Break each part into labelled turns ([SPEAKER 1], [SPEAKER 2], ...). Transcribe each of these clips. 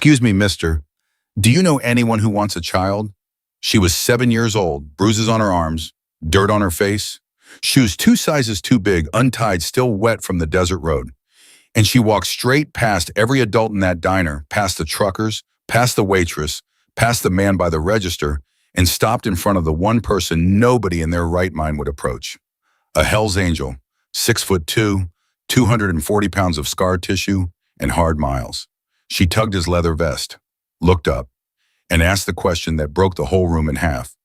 [SPEAKER 1] Excuse me, mister. Do you know anyone who wants a child? She was 7 years old, bruises on her arms, dirt on her face, shoes 2 sizes too big, untied, still wet from the desert road. And she walked straight past every adult in that diner, past the truckers, past the waitress, past the man by the register, and stopped in front of the one person nobody in their right mind would approach. A Hell's Angel, 6'2", 240 pounds of scar tissue, and hard miles. She tugged his leather vest, looked up, and asked the question that broke the whole room in half.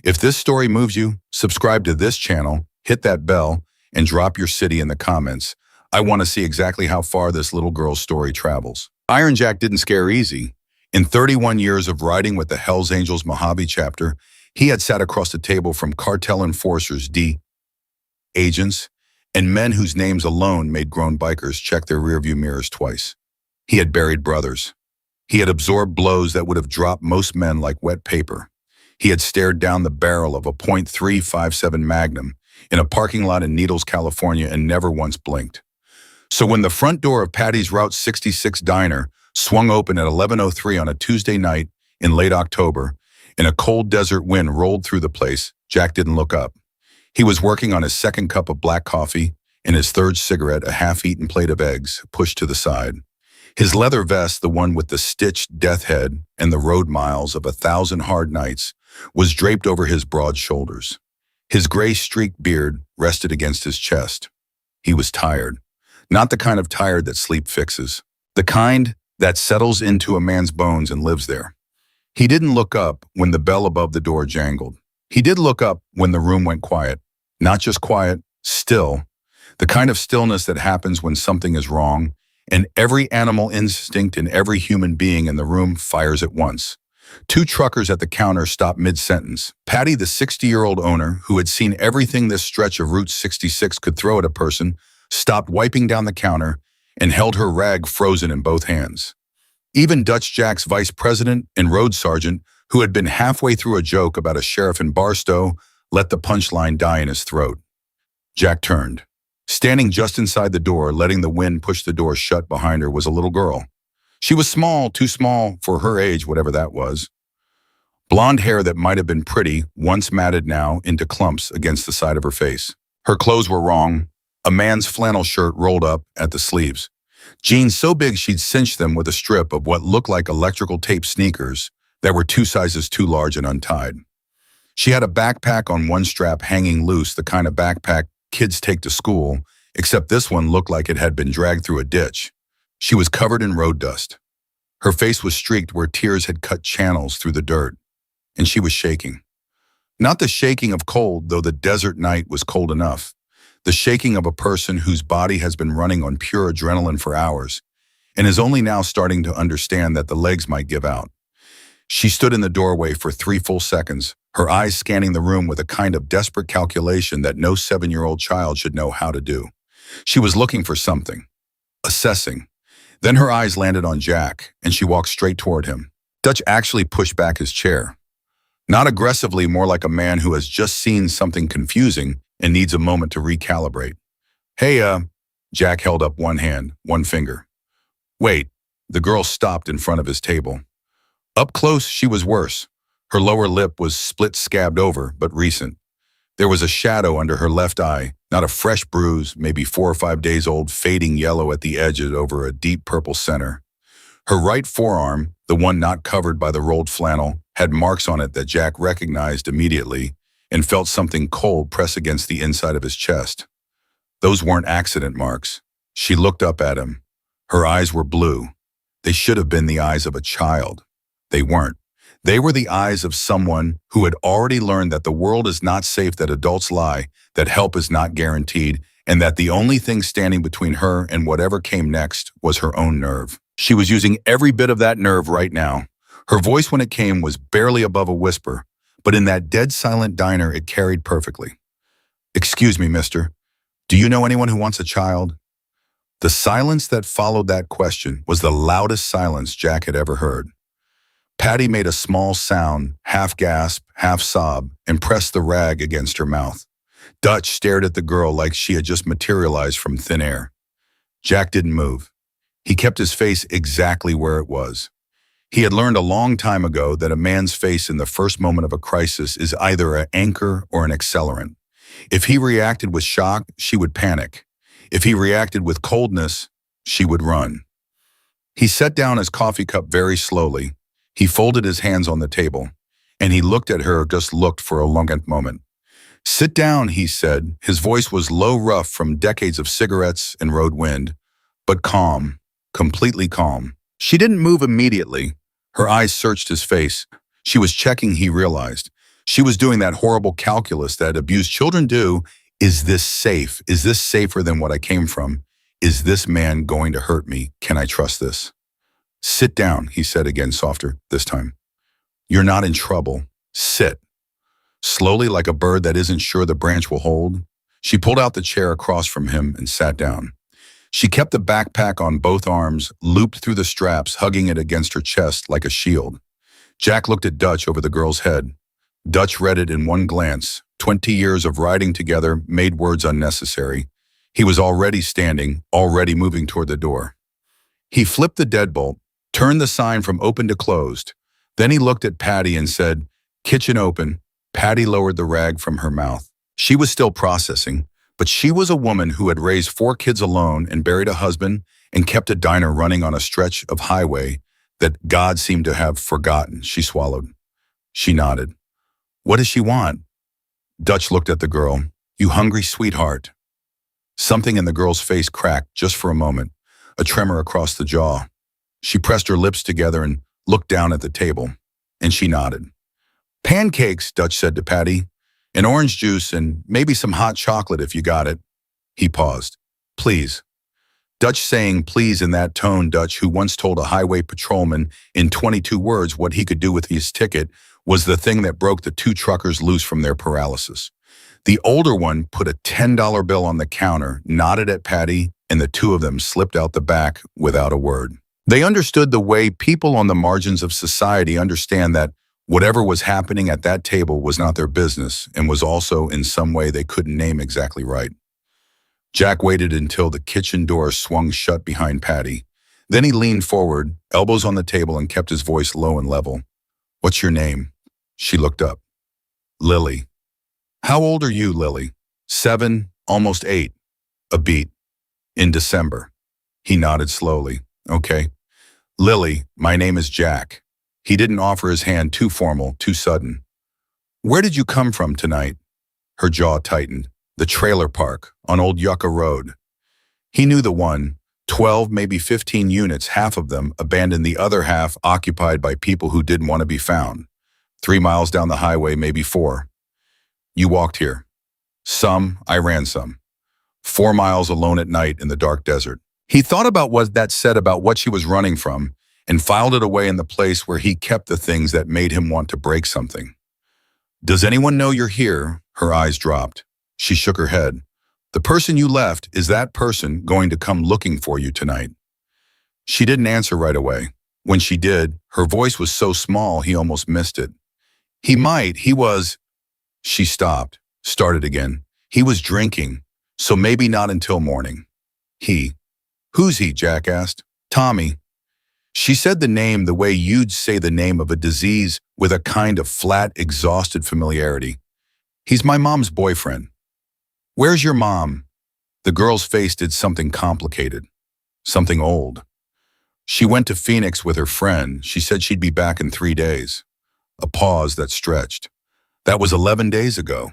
[SPEAKER 1] If this story moves you, subscribe to this channel, hit that bell, and drop your city in the comments. I want to see exactly how far this little girl's story travels. Iron Jack didn't scare easy. In 31 years of riding with the Hells Angels Mojave chapter, he had sat across the table from cartel enforcers, agents, and men whose names alone made grown bikers check their rearview mirrors twice. He had buried brothers. He had absorbed blows that would have dropped most men like wet paper. He had stared down the barrel of a .357 Magnum in a parking lot in Needles, California, and never once blinked. So when the front door of Patty's Route 66 diner swung open at 11:03 on a Tuesday night in late October, and a cold desert wind rolled through the place, Jack didn't look up. He was working on his second cup of black coffee and his third cigarette, a half-eaten plate of eggs, pushed to the side. His leather vest, the one with the stitched death head and the road miles of 1,000 hard nights, was draped over his broad shoulders. His gray-streaked beard rested against his chest. He was tired. Not the kind of tired that sleep fixes. The kind that settles into a man's bones and lives there. He didn't look up when the bell above the door jangled. He did look up when the room went quiet. Not just quiet, still. The kind of stillness that happens when something is wrong, and every animal instinct in every human being in the room fires at once. Two truckers at the counter stopped mid-sentence. Patty, the 60-year-old owner, who had seen everything this stretch of Route 66 could throw at a person, stopped wiping down the counter and held her rag frozen in both hands. Even Dutch Jack's vice president and road sergeant, who had been halfway through a joke about a sheriff in Barstow, let the punchline die in his throat. Jack turned. Standing just inside the door, letting the wind push the door shut behind her, was a little girl. She was small, too small for her age, whatever that was. Blonde hair that might have been pretty, once matted now into clumps against the side of her face. Her clothes were wrong. A man's flannel shirt rolled up at the sleeves. Jeans so big she'd cinched them with a strip of what looked like electrical tape sneakers that were 2 sizes too large and untied. She had a backpack on one strap hanging loose, the kind of backpack kids take to school, except this one looked like it had been dragged through a ditch. She was covered in road dust. Her face was streaked where tears had cut channels through the dirt, and she was shaking. Not the shaking of cold, though the desert night was cold enough. The shaking of a person whose body has been running on pure adrenaline for hours and is only now starting to understand that the legs might give out. She stood in the doorway for 3 full seconds, her eyes scanning the room with a kind of desperate calculation that no 7-year-old child should know how to do. She was looking for something, assessing. Then her eyes landed on Jack, and she walked straight toward him. Dutch actually pushed back his chair. Not aggressively, more like a man who has just seen something confusing and needs a moment to recalibrate. Hey, Jack held up one hand, one finger. Wait, the girl stopped in front of his table. Up close, she was worse. Her lower lip was split, scabbed over, but recent. There was a shadow under her left eye, not a fresh bruise, maybe 4 or 5 days old, fading yellow at the edges over a deep purple center. Her right forearm, the one not covered by the rolled flannel, had marks on it that Jack recognized immediately and felt something cold press against the inside of his chest. Those weren't accident marks. She looked up at him. Her eyes were blue. They should have been the eyes of a child. They weren't. They were the eyes of someone who had already learned that the world is not safe, that adults lie, that help is not guaranteed, and that the only thing standing between her and whatever came next was her own nerve. She was using every bit of that nerve right now. Her voice when it came was barely above a whisper, but in that dead silent diner it carried perfectly. Excuse me, mister. Do you know anyone who wants a child? The silence that followed that question was the loudest silence Jack had ever heard. Patty made a small sound, half gasp, half sob, and pressed the rag against her mouth. Dutch stared at the girl like she had just materialized from thin air. Jack didn't move. He kept his face exactly where it was. He had learned a long time ago that a man's face in the first moment of a crisis is either an anchor or an accelerant. If he reacted with shock, she would panic. If he reacted with coldness, she would run. He set down his coffee cup very slowly. He folded his hands on the table, and he looked at her, just looked for a long moment. Sit down, he said. His voice was low, rough from decades of cigarettes and road wind, but calm, completely calm. She didn't move immediately. Her eyes searched his face. She was checking, he realized. She was doing that horrible calculus that abused children do. Is this safe? Is this safer than what I came from? Is this man going to hurt me? Can I trust this? Sit down, he said again, softer this time. You're not in trouble. Sit. Slowly, like a bird that isn't sure the branch will hold, she pulled out the chair across from him and sat down. She kept the backpack on both arms, looped through the straps, hugging it against her chest like a shield. Jack looked at Dutch over the girl's head. Dutch read it in one glance. 20 years of riding together made words unnecessary. He was already standing, already moving toward the door. He flipped the deadbolt, turned the sign from open to closed. Then he looked at Patty and said, "Kitchen open." Patty lowered the rag from her mouth. She was still processing, but she was a woman who had raised 4 kids alone and buried a husband and kept a diner running on a stretch of highway that God seemed to have forgotten. She swallowed. She nodded. What does she want? Dutch looked at the girl. You hungry, sweetheart? Something in the girl's face cracked just for a moment, a tremor across the jaw. She pressed her lips together and looked down at the table, and she nodded. Pancakes, Dutch said to Patty. An orange juice and maybe some hot chocolate if you got it. He paused. Please. Dutch saying please in that tone, Dutch, who once told a highway patrolman in 22 words what he could do with his ticket, was the thing that broke the 2 truckers loose from their paralysis. The older one put a $10 bill on the counter, nodded at Patty, and the 2 of them slipped out the back without a word. They understood the way people on the margins of society understand that whatever was happening at that table was not their business and was also in some way they couldn't name exactly right. Jack waited until the kitchen door swung shut behind Patty. Then he leaned forward, elbows on the table, and kept his voice low and level. What's your name? She looked up. Lily. How old are you, Lily? 7, almost 8. A beat. In December. He nodded slowly. Okay. Lily, my name is Jack. He didn't offer his hand, too formal, too sudden. Where did you come from tonight? Her jaw tightened. The trailer park, on Old Yucca Road. He knew the one, 12, maybe 15 units, half of them abandoned, the other half occupied by people who didn't want to be found. 3 miles down the highway, maybe 4. You walked here. Some, I ran some. 4 miles alone at night in the dark desert. He thought about what that said about what she was running from, and filed it away in the place where he kept the things that made him want to break something. Does anyone know you're here? Her eyes dropped. She shook her head. The person you left, is that person going to come looking for you tonight? She didn't answer right away. When she did, her voice was so small he almost missed it. He might, he was... She stopped, started again. He was drinking, so maybe not until morning. He. Who's he? Jack asked. Tommy. She said the name the way you'd say the name of a disease, with a kind of flat, exhausted familiarity. He's my mom's boyfriend. Where's your mom? The girl's face did something complicated, something old. She went to Phoenix with her friend. She said she'd be back in 3 days. A pause that stretched. That was 11 days ago.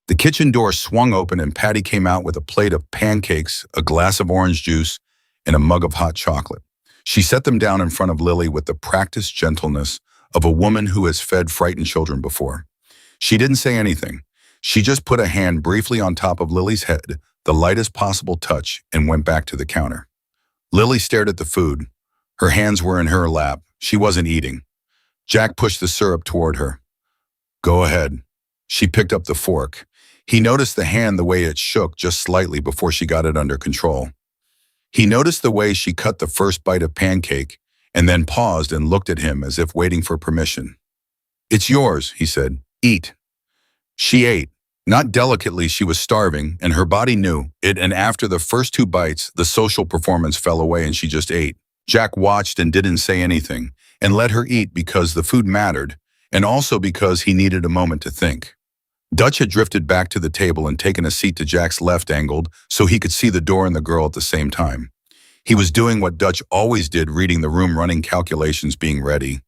[SPEAKER 1] The kitchen door swung open and Patty came out with a plate of pancakes, a glass of orange juice, and a mug of hot chocolate. She set them down in front of Lily with the practiced gentleness of a woman who has fed frightened children before. She didn't say anything. She just put a hand briefly on top of Lily's head, the lightest possible touch, and went back to the counter. Lily stared at the food. Her hands were in her lap. She wasn't eating. Jack pushed the syrup toward her. Go ahead. She picked up the fork. He noticed the hand, the way it shook just slightly before she got it under control. He noticed the way she cut the first bite of pancake and then paused and looked at him as if waiting for permission. It's yours, he said. Eat. She ate. Not delicately, she was starving, and her body knew it, and after the first 2 bites, the social performance fell away and she just ate. Jack watched and didn't say anything, and let her eat because the food mattered, and also because he needed a moment to think. Dutch had drifted back to the table and taken a seat to Jack's left angled so he could see the door and the girl at the same time. He was doing what Dutch always did, reading the room, running calculations, being ready.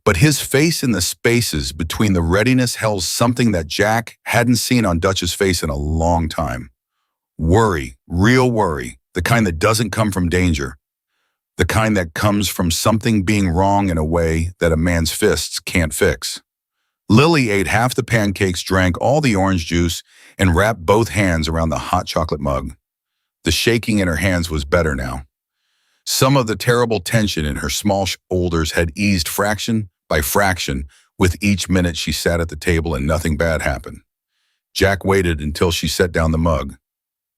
[SPEAKER 1] But his face in the spaces between the readiness held something that Jack hadn't seen on Dutch's face in a long time. Worry, real worry, the kind that doesn't come from danger, the kind that comes from something being wrong in a way that a man's fists can't fix. Lily ate half the pancakes, drank all the orange juice, and wrapped both hands around the hot chocolate mug. The shaking in her hands was better now. Some of the terrible tension in her small shoulders had eased fraction by fraction with each minute she sat at the table, and nothing bad happened. Jack waited until she set down the mug.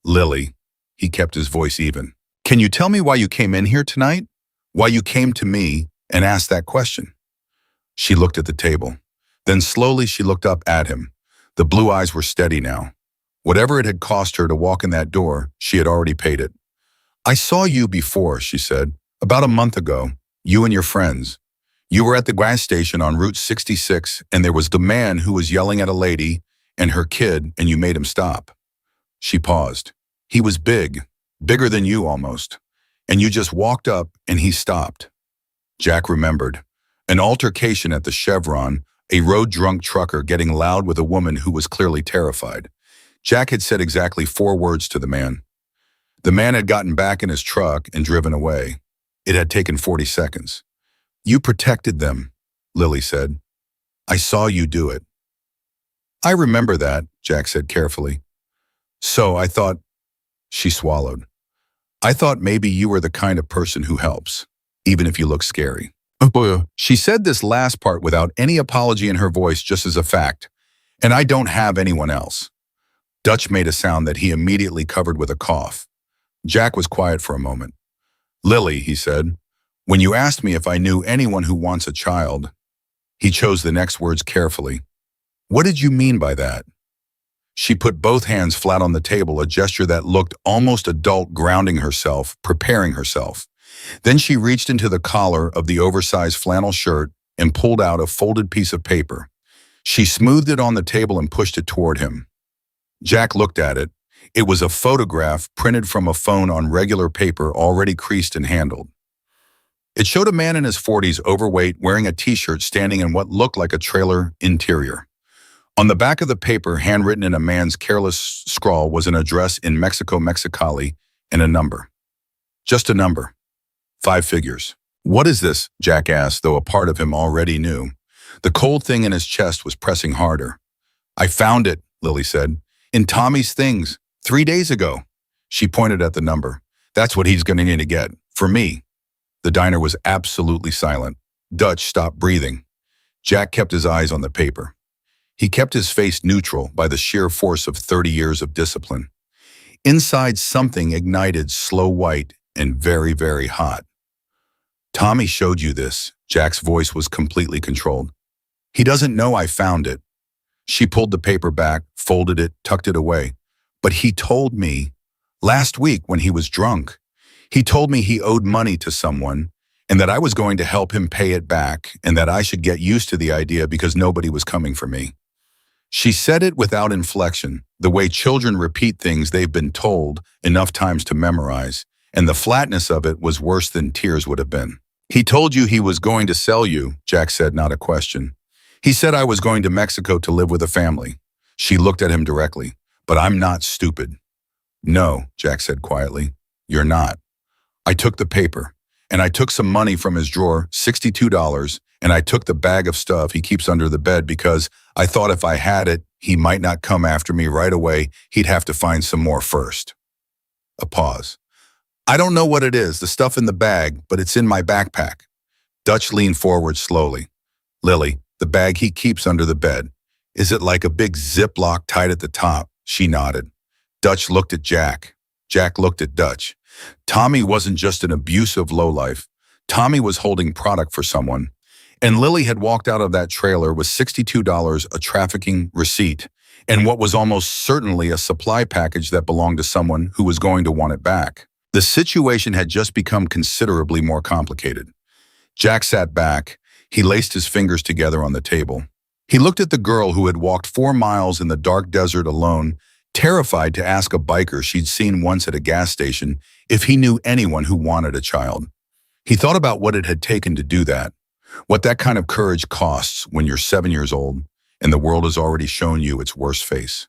[SPEAKER 1] Lily, he kept his voice even. Can you tell me why you came in here tonight? Why you came to me and asked that question? She looked at the table. Then slowly she looked up at him. The blue eyes were steady now. Whatever it had cost her to walk in that door, she had already paid it. I saw you before, she said, about a month ago, you and your friends. You were at the gas station on Route 66, and there was the man who was yelling at a lady and her kid, and you made him stop. She paused. He was big, bigger than you almost, and you just walked up and he stopped. Jack remembered. An altercation at the Chevron, a road-drunk trucker getting loud with a woman who was clearly terrified. Jack had said exactly 4 words to the man. The man had gotten back in his truck and driven away. It had taken 40 seconds. You protected them, Lily said. I saw you do it. I remember that, Jack said carefully. So I thought, she swallowed. I thought maybe you were the kind of person who helps, even if you look scary. She said this last part without any apology in her voice, just as a fact. And I don't have anyone else. Dutch made a sound that he immediately covered with a cough. Jack was quiet for a moment. Lily, he said, when you asked me if I knew anyone who wants a child, he chose the next words carefully. What did you mean by that? She put both hands flat on the table, a gesture that looked almost adult, grounding herself, preparing herself. Then she reached into the collar of the oversized flannel shirt and pulled out a folded piece of paper. She smoothed it on the table and pushed it toward him. Jack looked at it. It was a photograph printed from a phone on regular paper, already creased and handled. It showed a man in his 40s, overweight, wearing a t-shirt, standing in what looked like a trailer interior. On the back of the paper, handwritten in a man's careless scrawl, was an address in Mexico, Mexicali, and a number. Just a number. 5 figures. What is this? Jack asked, though a part of him already knew. The cold thing in his chest was pressing harder. I found it, Lily said, in Tommy's things 3 days ago. She pointed at the number. That's what he's going to need to get. For me. The diner was absolutely silent. Dutch stopped breathing. Jack kept his eyes on the paper. He kept his face neutral by the sheer force of 30 years of discipline. Inside, something ignited, slow white and very, very hot. Tommy showed you this. Jack's voice was completely controlled. He doesn't know I found it. She pulled the paper back, folded it, tucked it away. But he told me, last week when he was drunk, he told me he owed money to someone and that I was going to help him pay it back and that I should get used to the idea because nobody was coming for me. She said it without inflection, the way children repeat things they've been told enough times to memorize, and the flatness of it was worse than tears would have been. He told you he was going to sell you, Jack said, not a question. He said I was going to Mexico to live with a family. She looked at him directly. But I'm not stupid. No, Jack said quietly. You're not. I took the paper, and I took some money from his drawer, $62, and I took the bag of stuff he keeps under the bed because I thought if I had it, he might not come after me right away. He'd have to find some more first. A pause. I don't know what it is, the stuff in the bag, but it's in my backpack. Dutch leaned forward slowly. Lily, the bag he keeps under the bed. Is it like a big Ziploc tied at the top? She nodded. Dutch looked at Jack. Jack looked at Dutch. Tommy wasn't just an abusive lowlife. Tommy was holding product for someone. And Lily had walked out of that trailer with $62, a trafficking receipt, and what was almost certainly a supply package that belonged to someone who was going to want it back. The situation had just become considerably more complicated. Jack sat back. He laced his fingers together on the table. He looked at the girl who had walked 4 miles in the dark desert alone, terrified to ask a biker she'd seen once at a gas station if he knew anyone who wanted a child. He thought about what it had taken to do that, what that kind of courage costs when you're 7 years old and the world has already shown you its worst face.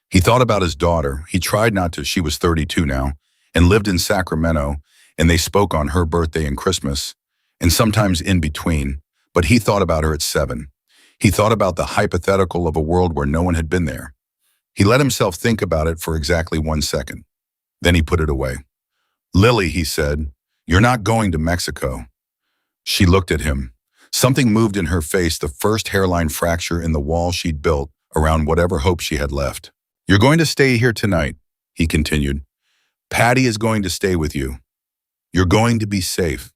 [SPEAKER 1] He thought about his daughter. He tried not to. She was 32 now and lived in Sacramento, and they spoke on her birthday and Christmas, and sometimes in between, but he thought about her at 7. He thought about the hypothetical of a world where no one had been there. He let himself think about it for exactly 1 second. Then he put it away. "Lily," he said, "you're not going to Mexico." She looked at him. Something moved in her face, the first hairline fracture in the wall she'd built around whatever hope she had left. "You're going to stay here tonight," he continued. "Patty is going to stay with you. You're going to be safe."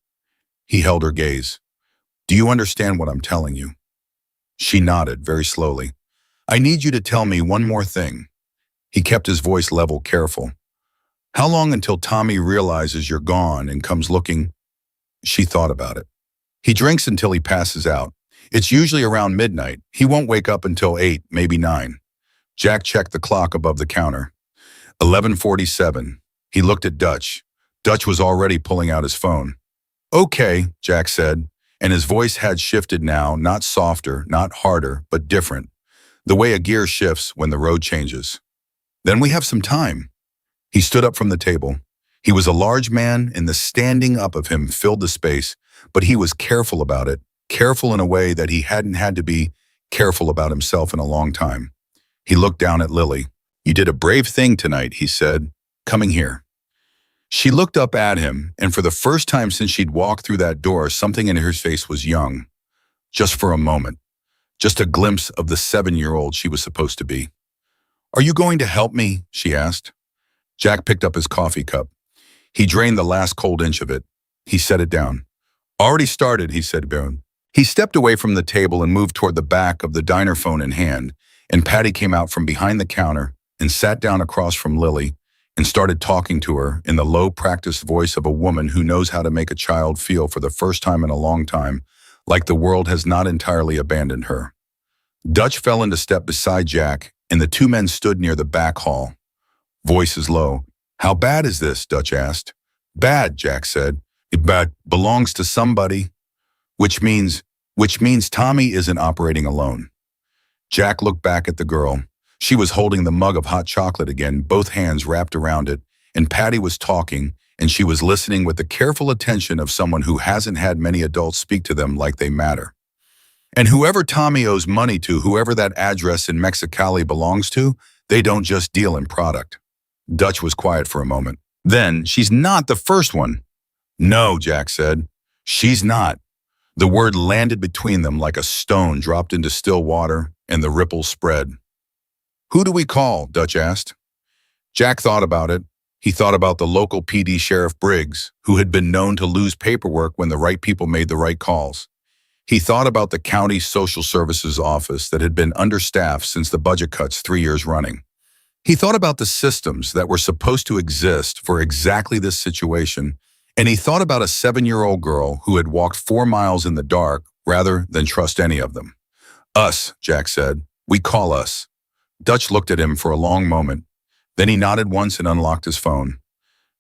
[SPEAKER 1] He held her gaze. "Do you understand what I'm telling you?" She nodded very slowly. "I need you to tell me one more thing." He kept his voice level, careful. "How long until Tommy realizes you're gone and comes looking?" She thought about it. "He drinks until he passes out. It's usually around midnight. He won't wake up until 8, maybe 9. Jack checked the clock above the counter. 11:47. He looked at Dutch. Dutch was already pulling out his phone. "Okay," Jack said, and his voice had shifted now, not softer, not harder, but different, the way a gear shifts when the road changes. "Then we have some time." He stood up from the table. He was a large man, and the standing up of him filled the space, but he was careful about it, careful in a way that he hadn't had to be careful about himself in a long time. He looked down at Lily. "You did a brave thing tonight," he said, "coming here." She looked up at him, and for the first time since she'd walked through that door, something in her face was young. Just for a moment. Just a glimpse of the 7-year-old she was supposed to be. "Are you going to help me?" she asked. Jack picked up his coffee cup. He drained the last cold inch of it. He set it down. "Already started," he said. He stepped away from the table and moved toward the back of the diner, phone in hand, and Patty came out from behind the counter and sat down across from Lily and started talking to her in the low, practiced voice of a woman who knows how to make a child feel for the first time in a long time like the world has not entirely abandoned her. Dutch fell into step beside Jack, and the two men stood near the back hall. Voices low. "How bad is this?" Dutch asked. "Bad," Jack said. "It belongs to somebody." Which means Tommy isn't operating alone. Jack looked back at the girl. She was holding the mug of hot chocolate again, both hands wrapped around it, and Patty was talking, and she was listening with the careful attention of someone who hasn't had many adults speak to them like they matter. "And whoever Tommy owes money to, whoever that address in Mexicali belongs to, they don't just deal in product." Dutch was quiet for a moment. "Then she's not the first one." "No," Jack said. "She's not." The word landed between them like a stone dropped into still water, and the ripples spread. "Who do we call?" Dutch asked. Jack thought about it. He thought about the local PD Sheriff Briggs, who had been known to lose paperwork when the right people made the right calls. He thought about the county social services office that had been understaffed since the budget cuts 3 years running. He thought about the systems that were supposed to exist for exactly this situation, and he thought about a 7-year-old girl who had walked 4 miles in the dark rather than trust any of them. "Us," Jack said. "We call us." Dutch looked at him for a long moment. Then he nodded once and unlocked his phone.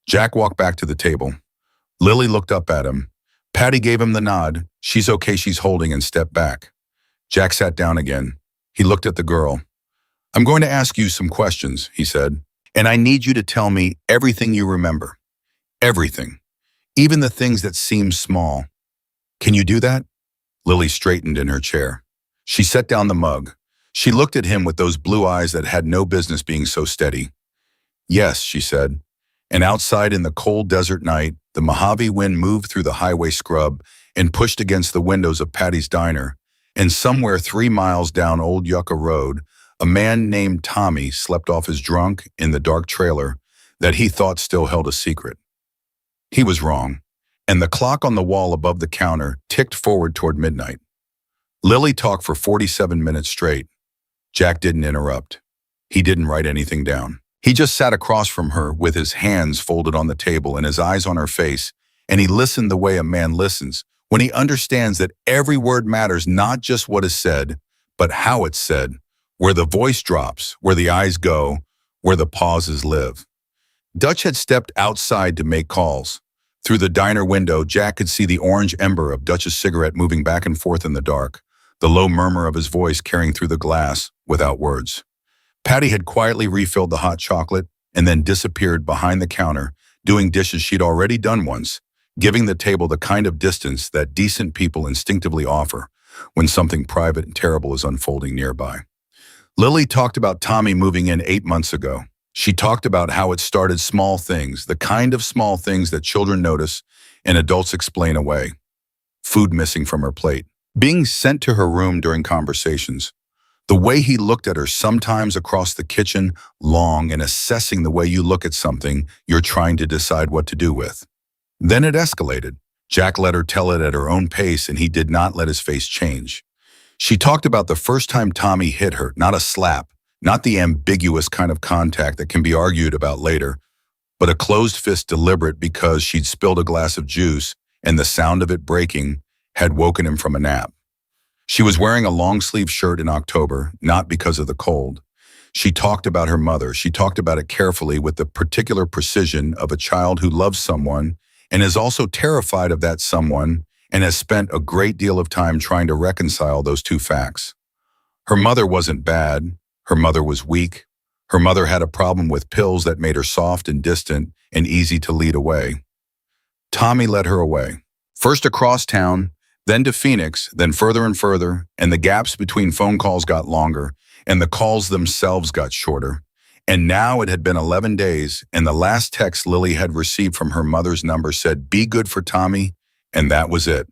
[SPEAKER 1] Jack walked back to the table. Lily looked up at him. Patty gave him the nod. "She's okay, she's holding," and stepped back. Jack sat down again. He looked at the girl. "I'm going to ask you some questions," he said, "and I need you to tell me everything you remember. Everything. Even the things that seem small. Can you do that?" Lily straightened in her chair. She set down the mug. She looked at him with those blue eyes that had no business being so steady. "Yes," she said. And outside in the cold desert night, the Mojave wind moved through the highway scrub and pushed against the windows of Patty's diner, and somewhere 3 miles down Old Yucca Road, a man named Tommy slept off his drunk in the dark trailer that he thought still held a secret. He was wrong, and the clock on the wall above the counter ticked forward toward midnight. Lily talked for 47 minutes straight. Jack didn't interrupt. He didn't write anything down. He just sat across from her with his hands folded on the table and his eyes on her face, and he listened the way a man listens When he understands that every word matters, not just what is said, but how it's said, where the voice drops, where the eyes go, where the pauses live. Dutch had stepped outside to make calls. Through the diner window, Jack could see the orange ember of Dutch's cigarette moving back and forth in the dark, the low murmur of his voice carrying through the glass without words. Patty had quietly refilled the hot chocolate and then disappeared behind the counter, doing dishes she'd already done once, giving the table the kind of distance that decent people instinctively offer when something private and terrible is unfolding nearby. Lily talked about Tommy moving in 8 months ago. She talked about how it started small things, the kind of small things that children notice and adults explain away. Food missing from her plate, being sent to her room during conversations, the way he looked at her sometimes across the kitchen, long and assessing the way you look at something you're trying to decide what to do with. Then it escalated. Jack let her tell it at her own pace, and he did not let his face change. She talked about the first time Tommy hit her, not a slap, not the ambiguous kind of contact that can be argued about later, but a closed fist deliberate because she'd spilled a glass of juice and the sound of it breaking had woken him from a nap. She was wearing a long-sleeve shirt in October, not because of the cold. She talked about her mother. She talked about it carefully with the particular precision of a child who loves someone and is also terrified of that someone and has spent a great deal of time trying to reconcile those two facts. Her mother wasn't bad. Her mother was weak. Her mother had a problem with pills that made her soft and distant and easy to lead away. Tommy led her away. First across town, then to Phoenix, then further and further, and the gaps between phone calls got longer, and the calls themselves got shorter. And now it had been 11 days, and the last text Lily had received from her mother's number said, "Be good for Tommy," and that was it.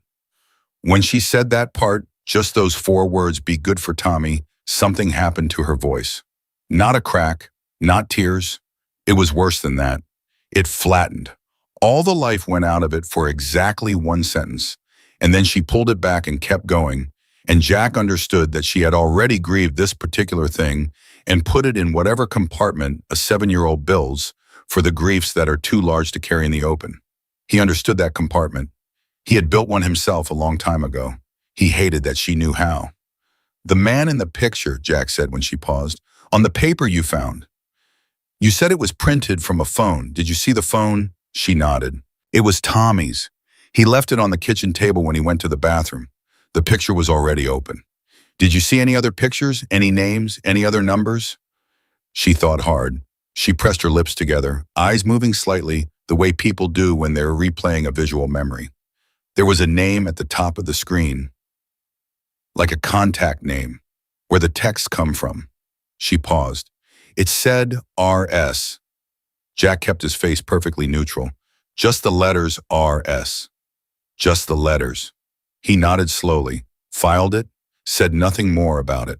[SPEAKER 1] When she said that part, just those 4 words, "Be good for Tommy," something happened to her voice. Not a crack, not tears. It was worse than that. It flattened. All the life went out of it for exactly 1 sentence. And then she pulled it back and kept going, and Jack understood that she had already grieved this particular thing and put it in whatever compartment a 7-year-old builds for the griefs that are too large to carry in the open. He understood that compartment. He had built one himself a long time ago. He hated that she knew how. "The man in the picture," Jack said when she paused, "on the paper you found. You said it was printed from a phone. Did you see the phone?" She nodded. "It was Tommy's. He left it on the kitchen table when he went to the bathroom. The picture was already open. Did you see any other pictures? Any names? Any other numbers?" She thought hard. She pressed her lips together, eyes moving slightly, the way people do when they're replaying a visual memory. There was a name at the top of the screen, like a contact name, where the text come from. She paused. It said RS. Jack kept his face perfectly neutral. Just the letters RS. Just the letters. He nodded slowly, filed it, said nothing more about it.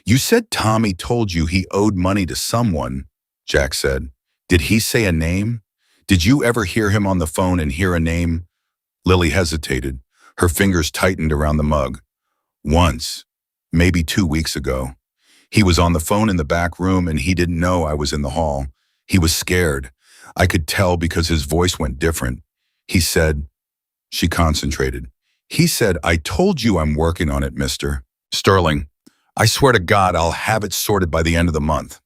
[SPEAKER 1] "You said Tommy told you he owed money to someone," Jack said. "Did he say a name? Did you ever hear him on the phone and hear a name?" Lily hesitated. Her fingers tightened around the mug. "Once, maybe 2 weeks ago. He was on the phone in the back room and he didn't know I was in the hall. He was scared. I could tell because his voice went different. He said," she concentrated, "he said, 'I told you I'm working on it, Mr. Sterling. I swear to God I'll have it sorted by the end of the month.'"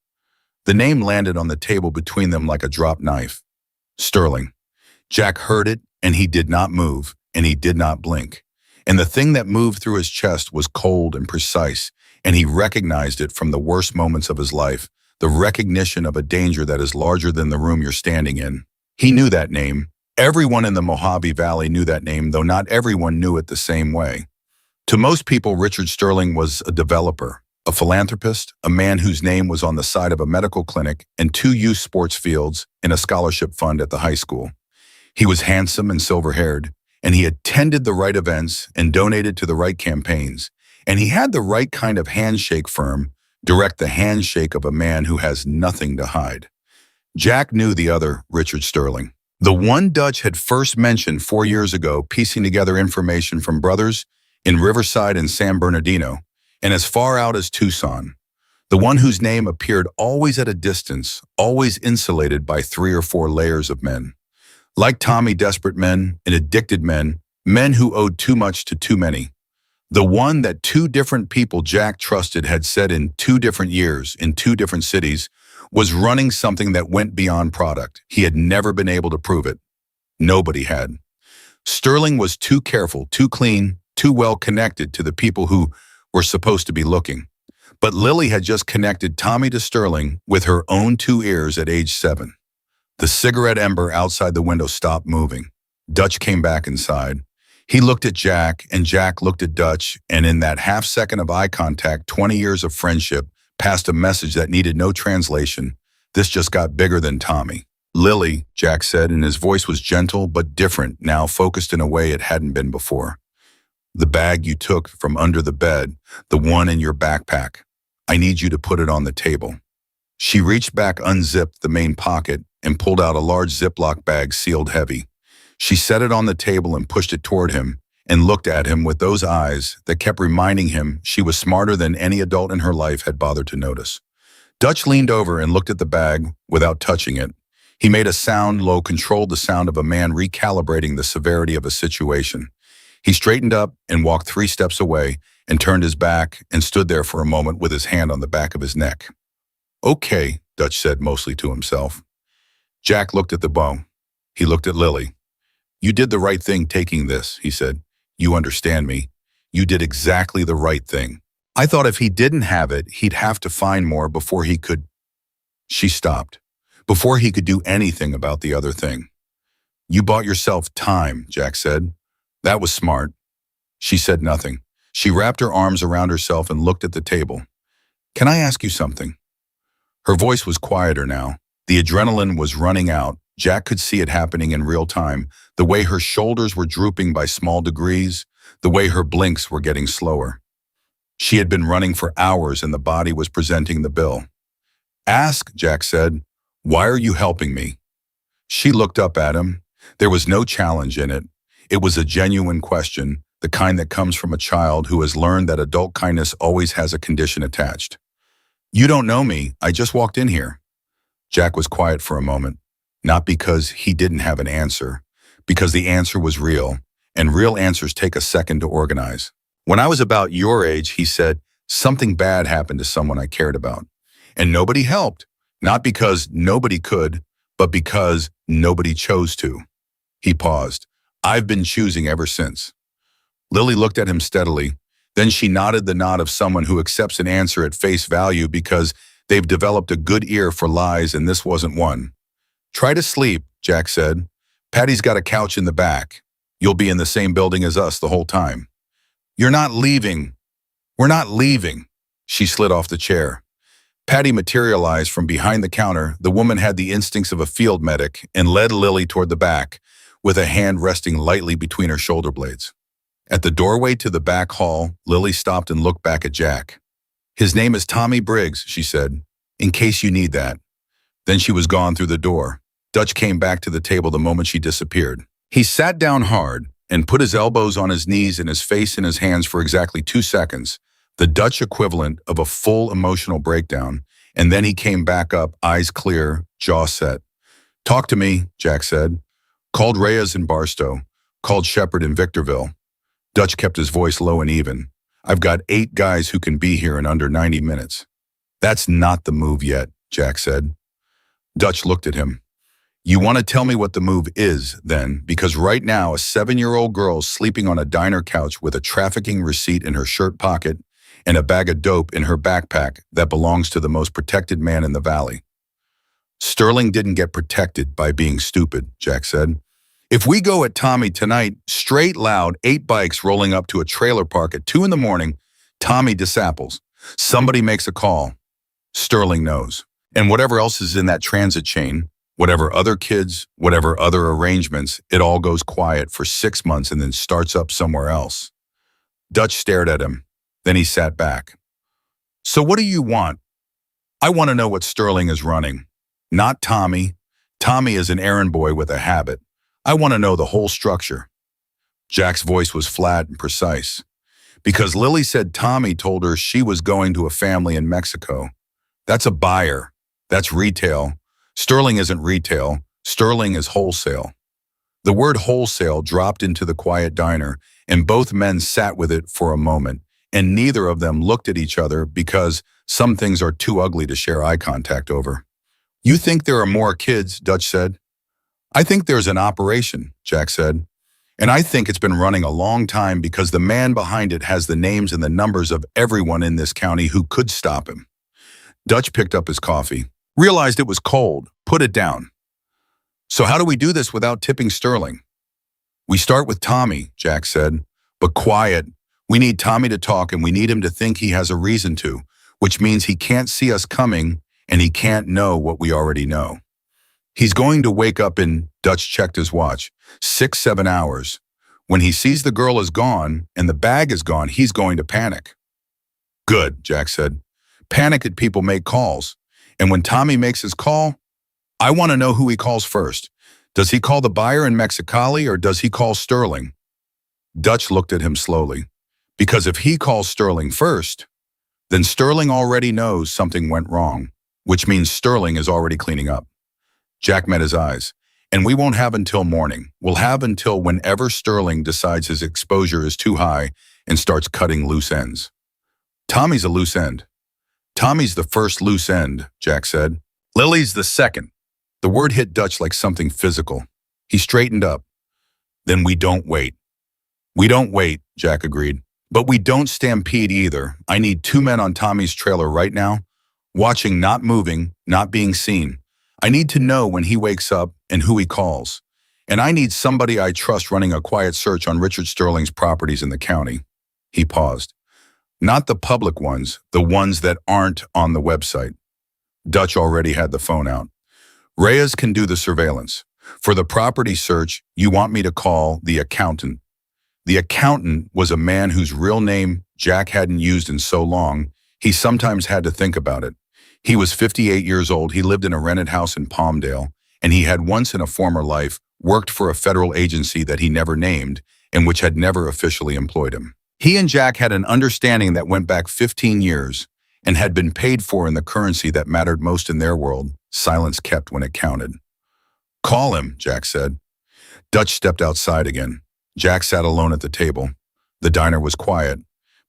[SPEAKER 1] The name landed on the table between them like a dropped knife. Sterling. Jack heard it, and he did not move, and he did not blink. And the thing that moved through his chest was cold and precise, and he recognized it from the worst moments of his life, the recognition of a danger that is larger than the room you're standing in. He knew that name. Everyone in the Mojave Valley knew that name, though not everyone knew it the same way. To most people, Richard Sterling was a developer, a philanthropist, a man whose name was on the side of a medical clinic and 2 youth sports fields in a scholarship fund at the high school. He was handsome and silver-haired, and he attended the right events and donated to the right campaigns, and he had the right kind of handshake firm, direct the handshake of a man who has nothing to hide. Jack knew the other Richard Sterling. The one Dutch had first mentioned 4 years ago, piecing together information from brothers in Riverside and San Bernardino, and as far out as Tucson. The one whose name appeared always at a distance, always insulated by 3 or 4 layers of men. Like Tommy, desperate men and addicted men Men who owed too much to too many. The one that two different people Jack trusted had said in 2 different years, in 2 different cities, was running something that went beyond product. He had never been able to prove it. Nobody had. Sterling was too careful, too clean, too well connected to the people who were supposed to be looking. But Lily had just connected Tommy to Sterling with her own 2 ears at age 7. The cigarette ember outside the window stopped moving. Dutch came back inside. He looked at Jack, and Jack looked at Dutch, and in that half second of eye contact, 20 years of friendship passed a message that needed no translation. This just got bigger than Tommy. Lily, Jack said, and his voice was gentle but different, now focused in a way it hadn't been before. The bag you took from under the bed, the one in your backpack. I need you to put it on the table. She reached back, unzipped the main pocket, and pulled out a large Ziploc bag sealed heavy. She set it on the table and pushed it toward him, and looked at him with those eyes that kept reminding him she was smarter than any adult in her life had bothered to notice. Dutch leaned over and looked at the bag without touching it. He made a sound, low, controlled the sound of a man recalibrating the severity of a situation. He straightened up and walked 3 steps away and turned his back and stood there for a moment with his hand on the back of his neck. Okay, Dutch said mostly to himself. Jack looked at the bow. He looked at Lily. You did the right thing taking this, he said. You understand me. You did exactly the right thing. I thought if he didn't have it, he'd have to find more before he could. She stopped. Before he could do anything about the other thing. You bought yourself time, Jack said. That was smart. She said nothing. She wrapped her arms around herself and looked at the table. Can I ask you something? Her voice was quieter now. The adrenaline was running out. Jack could see it happening in real time, the way her shoulders were drooping by small degrees, the way her blinks were getting slower. She had been running for hours and the body was presenting the bill. Ask, Jack said. Why are you helping me? She looked up at him. There was no challenge in it. It was a genuine question, the kind that comes from a child who has learned that adult kindness always has a condition attached. You don't know me. I just walked in here. Jack was quiet for a moment, not because he didn't have an answer, because the answer was real, and real answers take a second to organize. When I was about your age, he said, something bad happened to someone I cared about, and nobody helped. Not because nobody could, but because nobody chose to. He paused. I've been choosing ever since. Lily looked at him steadily. Then she nodded the nod of someone who accepts an answer at face value because they've developed a good ear for lies, and this wasn't one. Try to sleep, Jack said. Patty's got a couch in the back. You'll be in the same building as us the whole time. You're not leaving. We're not leaving. She slid off the chair. Patty materialized from behind the counter. The woman had the instincts of a field medic and led Lily toward the back, with a hand resting lightly between her shoulder blades. At the doorway to the back hall, Lily stopped and looked back at Jack. His name is Tommy Briggs, she said, in case you need that. Then she was gone through the door. Dutch came back to the table the moment she disappeared. He sat down hard and put his elbows on his knees and his face in his hands for exactly 2 seconds, the Dutch equivalent of a full emotional breakdown, and then he came back up, eyes clear, jaw set. Talk to me, Jack said. Called Reyes in Barstow, called Shepard in Victorville. Dutch kept his voice low and even. I've got 8 guys who can be here in under 90 minutes. That's not the move yet, Jack said. Dutch looked at him. You want to tell me what the move is, then, because right now a 7-year-old girl's sleeping on a diner couch with a trafficking receipt in her shirt pocket and a bag of dope in her backpack that belongs to the most protected man in the valley. Sterling didn't get protected by being stupid, Jack said. If we go at Tommy tonight, straight loud, 8 bikes rolling up to a trailer park at 2 a.m, Tommy disapples. Somebody makes a call. Sterling knows. And whatever else is in that transit chain, whatever other kids, whatever other arrangements, it all goes quiet for 6 months and then starts up somewhere else. Dutch stared at him. Then he sat back. So what do you want? I want to know what Sterling is running. Not Tommy. Tommy is an errand boy with a habit. I want to know the whole structure. Jack's voice was flat and precise. Because Lily said Tommy told her she was going to a family in Mexico. That's a buyer. That's retail. Sterling isn't retail. Sterling is wholesale. The word wholesale dropped into the quiet diner, and both men sat with it for a moment, and neither of them looked at each other because some things are too ugly to share eye contact over. You think there are more kids, Dutch said. I think there's an operation, Jack said. And I think it's been running a long time because the man behind it has the names and the numbers of everyone in this county who could stop him. Dutch picked up his coffee, realized it was cold, put it down. So how do we do this without tipping Sterling? We start with Tommy, Jack said, but quiet. We need Tommy to talk and we need him to think he has a reason to, which means he can't see us coming and he can't know what we already know. He's going to wake up in, Dutch checked his watch, 6-7 hours. When he sees the girl is gone and the bag is gone, he's going to panic. Good, Jack said. Panicked people make calls. And when Tommy makes his call, I want to know who he calls first. Does he call the buyer in Mexicali or does he call Sterling? Dutch looked at him slowly. Because if he calls Sterling first, then Sterling already knows something went wrong, which means Sterling is already cleaning up. Jack met his eyes. And we won't have until morning. We'll have until whenever Sterling decides his exposure is too high and starts cutting loose ends. Tommy's a loose end. Tommy's the first loose end, Jack said. Lily's the second. The word hit Dutch like something physical. He straightened up. Then we don't wait. We don't wait, Jack agreed. But we don't stampede either. I need 2 men on Tommy's trailer right now, watching, not moving, not being seen. I need to know when he wakes up and who he calls. And I need somebody I trust running a quiet search on Richard Sterling's properties in the county. He paused. Not the public ones, the ones that aren't on the website. Dutch already had the phone out. Reyes can do the surveillance. For the property search, you want me to call the accountant. The accountant was a man whose real name Jack hadn't used in so long, he sometimes had to think about it. He was 58 years old, he lived in a rented house in Palmdale, and he had once in a former life worked for a federal agency that he never named and which had never officially employed him. He and Jack had an understanding that went back 15 years and had been paid for in the currency that mattered most in their world, silence kept when it counted. Call him, Jack said. Dutch stepped outside again. Jack sat alone at the table. The diner was quiet.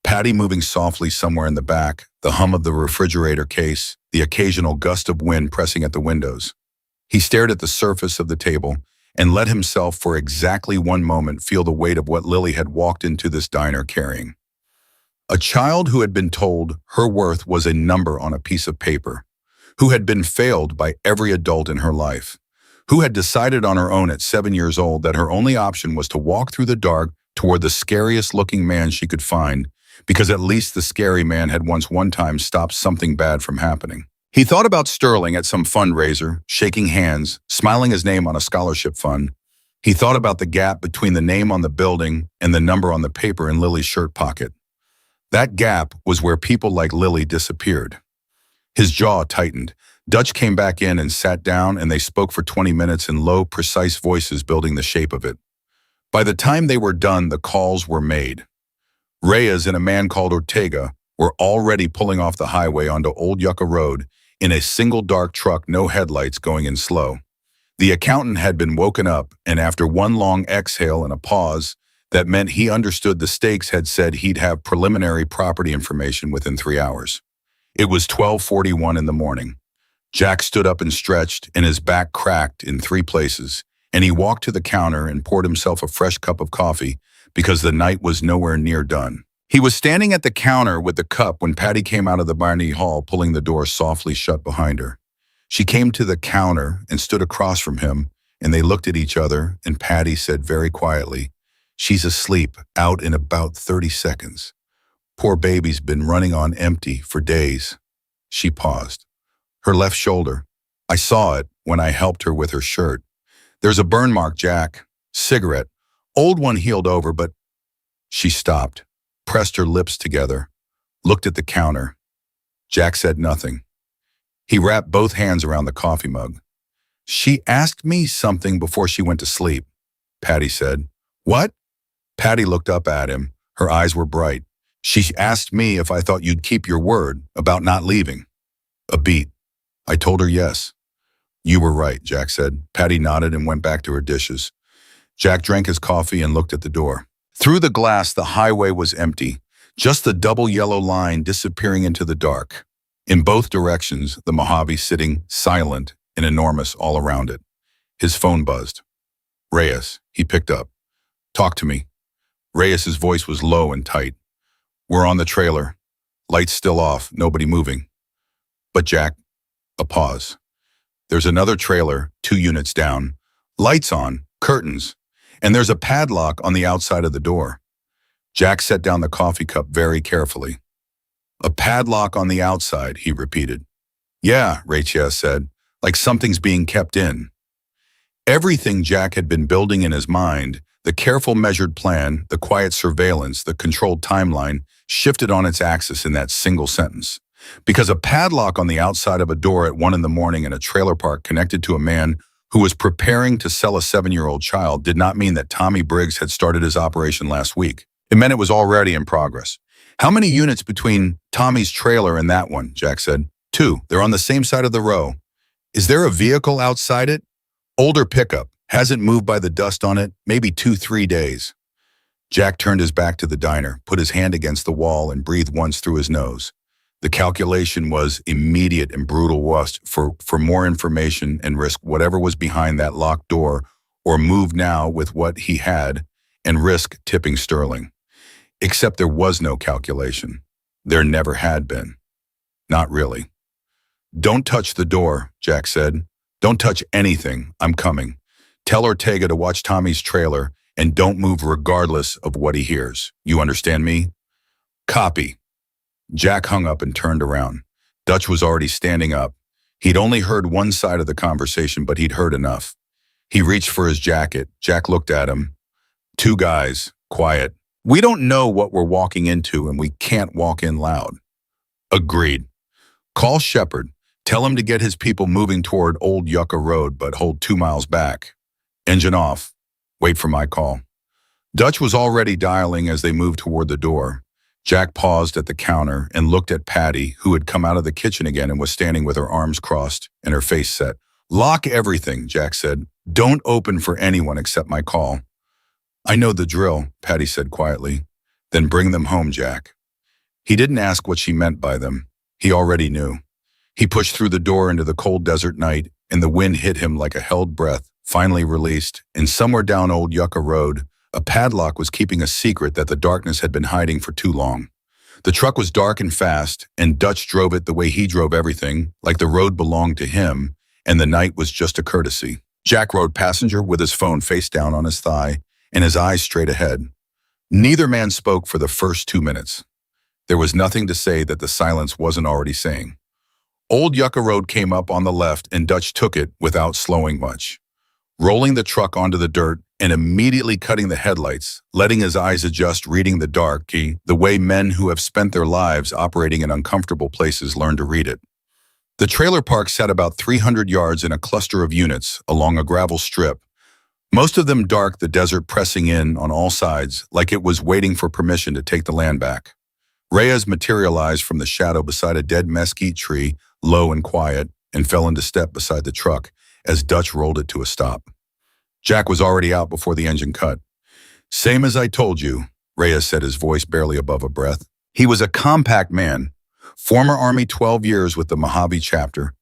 [SPEAKER 1] Patty moving softly somewhere in the back, the hum of the refrigerator case, the occasional gust of wind pressing at the windows. He stared at the surface of the table and let himself for exactly one moment feel the weight of what Lily had walked into this diner carrying. A child who had been told her worth was a number on a piece of paper, who had been failed by every adult in her life, who had decided on her own at 7 years old that her only option was to walk through the dark toward the scariest-looking man she could find, because at least the scary man had one time stopped something bad from happening. He thought about Sterling at some fundraiser, shaking hands, smiling his name on a scholarship fund. He thought about the gap between the name on the building and the number on the paper in Lily's shirt pocket. That gap was where people like Lily disappeared. His jaw tightened. Dutch came back in and sat down, and they spoke for 20 minutes in low, precise voices building the shape of it. By the time they were done, the calls were made. Reyes and a man called Ortega were already pulling off the highway onto Old Yucca Road in a single dark truck, no headlights, going in slow. The accountant had been woken up, and after one long exhale and a pause that meant he understood the stakes, had said he'd have preliminary property information within 3 hours. It was 12:41 in the morning. Jack stood up and stretched, and his back cracked in 3 places, and he walked to the counter and poured himself a fresh cup of coffee because the night was nowhere near done. He was standing at the counter with the cup when Patty came out of the dining hall, pulling the door softly shut behind her. She came to the counter and stood across from him, and they looked at each other, and Patty said very quietly, "She's asleep, out in about 30 seconds. Poor baby's been running on empty for days." She paused. Her left shoulder. I saw it when I helped her with her shirt. There's a burn mark, Jack. Cigarette. Old one healed over, but... She stopped, pressed her lips together, looked at the counter. Jack said nothing. He wrapped both hands around the coffee mug. "She asked me something before she went to sleep," Patty said. "What?" Patty looked up at him. Her eyes were bright. "She asked me if I thought you'd keep your word about not leaving." A beat. I told her yes. "You were right," Jack said. Patty nodded and went back to her dishes. Jack drank his coffee and looked at the door. Through the glass, the highway was empty, just the double yellow line disappearing into the dark. In both directions, the Mojave sitting silent and enormous all around it. His phone buzzed. Reyes, he picked up. Talk to me. Reyes's voice was low and tight. We're on the trailer. Lights still off, nobody moving. But Jack, a pause. There's another trailer, 2 units down. Lights on, curtains, and there's a padlock on the outside of the door. Jack set down the coffee cup very carefully. A padlock on the outside, he repeated. Yeah, Rachel said, like something's being kept in. Everything Jack had been building in his mind, the careful measured plan, the quiet surveillance, the controlled timeline, shifted on its axis in that single sentence. Because a padlock on the outside of a door at 1 a.m. in a trailer park connected to a man who was preparing to sell a 7-year-old child did not mean that Tommy Briggs had started his operation last week. It meant it was already in progress. How many units between Tommy's trailer and that one? Jack said. 2. They're on the same side of the row. Is there a vehicle outside it? Older pickup. Hasn't moved by the dust on it, maybe 2-3 days. Jack turned his back to the diner, put his hand against the wall, and breathed once through his nose. The calculation was immediate and brutal for more information and risk whatever was behind that locked door, or move now with what he had and risk tipping Sterling. Except there was no calculation. There never had been. Not really. Don't touch the door, Jack said. Don't touch anything. I'm coming. Tell Ortega to watch Tommy's trailer and don't move regardless of what he hears. You understand me? Copy. Jack hung up and turned around. Dutch was already standing up. He'd only heard one side of the conversation, but he'd heard enough. He reached for his jacket. Jack looked at him. 2 guys, quiet. We don't know what we're walking into and we can't walk in loud. Agreed. Call Shepard. Tell him to get his people moving toward Old Yucca Road, but hold 2 miles back. Engine off. Wait for my call. Dutch was already dialing as they moved toward the door. Jack paused at the counter and looked at Patty, who had come out of the kitchen again and was standing with her arms crossed and her face set. Lock everything, Jack said. Don't open for anyone except my call. I know the drill, Patty said quietly. Then bring them home, Jack. He didn't ask what she meant by them. He already knew. He pushed through the door into the cold desert night, and the wind hit him like a held breath, finally released, and somewhere down Old Yucca Road, a padlock was keeping a secret that the darkness had been hiding for too long. The truck was dark and fast, and Dutch drove it the way he drove everything, like the road belonged to him, and the night was just a courtesy. Jack rode passenger with his phone face down on his thigh and his eyes straight ahead. Neither man spoke for the first 2 minutes. There was nothing to say that the silence wasn't already saying. Old Yucca Road came up on the left, and Dutch took it without slowing much, rolling the truck onto the dirt and immediately cutting the headlights, letting his eyes adjust, reading the dark key, the way men who have spent their lives operating in uncomfortable places learn to read it. The trailer park sat about 300 yards in a cluster of units along a gravel strip, most of them dark, the desert pressing in on all sides like it was waiting for permission to take the land back. Reyes materialized from the shadow beside a dead mesquite tree, low and quiet, and fell into step beside the truck as Dutch rolled it to a stop. Jack was already out before the engine cut. Same as I told you, Reyes said, his voice barely above a breath. He was a compact man, former Army 12 years with the Mojave chapter,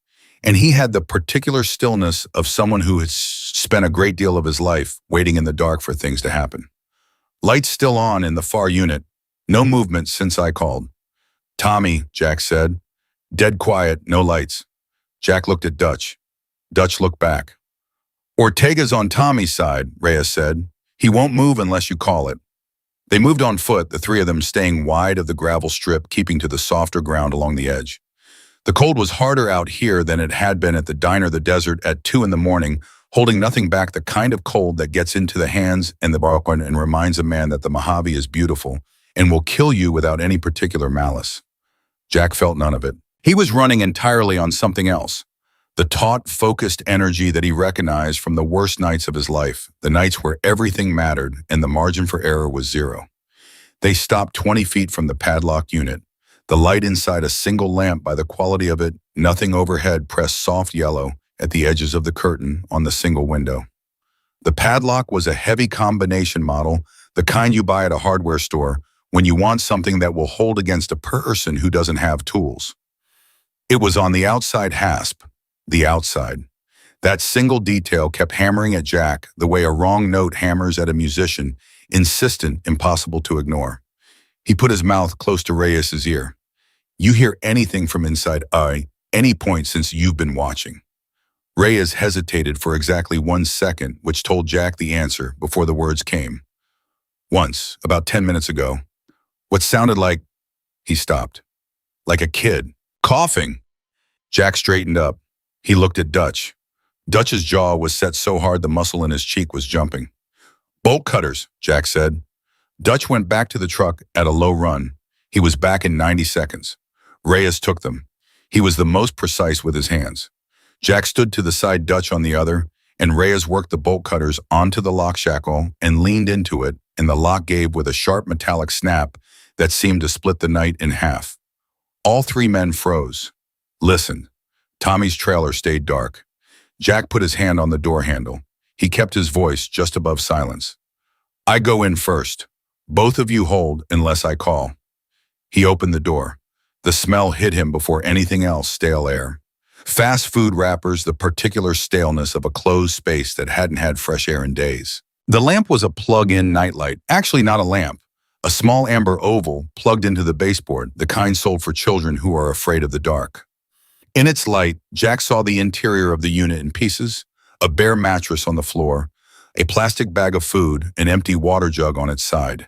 [SPEAKER 1] and he had the particular stillness of someone who had spent a great deal of his life waiting in the dark for things to happen. Lights still on in the far unit, no movement since I called. Tommy, Jack said. Dead quiet, no lights. Jack looked at Dutch. Dutch looked back. Ortega's on Tommy's side, Reyes said. He won't move unless you call it. They moved on foot, the 3 of them staying wide of the gravel strip, keeping to the softer ground along the edge. The cold was harder out here than it had been at the diner the desert at 2 a.m, holding nothing back, the kind of cold that gets into the hands and the bone and reminds a man that the Mojave is beautiful and will kill you without any particular malice. Jack felt none of it. He was running entirely on something else. The taut, focused energy that he recognized from the worst nights of his life, the nights where everything mattered and the margin for error was 0. They stopped 20 feet from the padlock unit. The light inside a single lamp, by the quality of it, nothing overhead, pressed soft yellow at the edges of the curtain on the single window. The padlock was a heavy combination model, the kind you buy at a hardware store when you want something that will hold against a person who doesn't have tools. It was on the outside hasp, the outside. That single detail kept hammering at Jack the way a wrong note hammers at a musician, insistent, impossible to ignore. He put his mouth close to Reyes's ear. You hear anything from inside any point since you've been watching. Reyes hesitated for exactly 1 second, which told Jack the answer before the words came. Once, about 10 minutes ago, what sounded like, he stopped, like a kid, coughing. Jack straightened up. He looked at Dutch. Dutch's jaw was set so hard the muscle in his cheek was jumping. Bolt cutters, Jack said. Dutch went back to the truck at a low run. He was back in 90 seconds. Reyes took them. He was the most precise with his hands. Jack stood to the side, Dutch on the other, and Reyes worked the bolt cutters onto the lock shackle and leaned into it, and the lock gave with a sharp metallic snap that seemed to split the night in half. All three men froze. Listened. Tommy's trailer stayed dark. Jack put his hand on the door handle. He kept his voice just above silence. I go in first. Both of you hold unless I call. He opened the door. The smell hit him before anything else, stale air. Fast food wrappers, the particular staleness of a closed space that hadn't had fresh air in days. The lamp was a plug-in nightlight, actually not a lamp. A small amber oval plugged into the baseboard, the kind sold for children who are afraid of the dark. In its light, Jack saw the interior of the unit in pieces, a bare mattress on the floor, a plastic bag of food, an empty water jug on its side.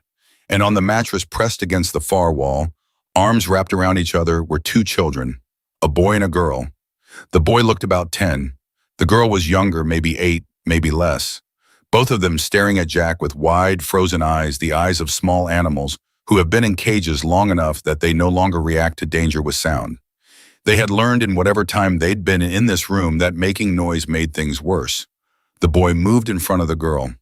[SPEAKER 1] And on the mattress pressed against the far wall, arms wrapped around each other, were two children, a boy and a girl. The boy looked about 10. The girl was younger, maybe 8, maybe less. Both of them staring at Jack with wide, frozen eyes, the eyes of small animals who have been in cages long enough that they no longer react to danger with sound. They had learned in whatever time they'd been in this room that making noise made things worse. The boy moved in front of the girl.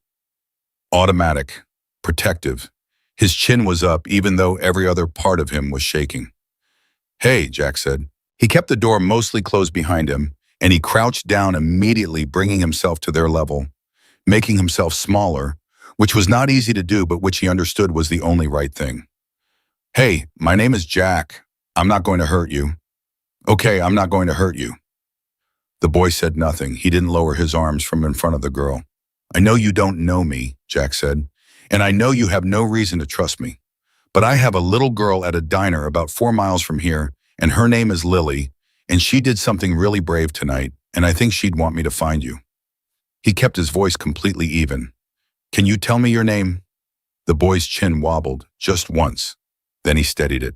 [SPEAKER 1] Automatic, protective. His chin was up even though every other part of him was shaking. Hey, Jack said. He kept the door mostly closed behind him, and he crouched down immediately, bringing himself to their level, making himself smaller, which was not easy to do, but which he understood was the only right thing. Hey, my name is Jack. I'm not going to hurt you. Okay, I'm not going to hurt you. The boy said nothing. He didn't lower his arms from in front of the girl. I know you don't know me, Jack said, and I know you have no reason to trust me. But I have a little girl at a diner about 4 miles from here, and her name is Lily, and she did something really brave tonight, and I think she'd want me to find you. He kept his voice completely even. Can you tell me your name? The boy's chin wobbled, just once. Then he steadied it.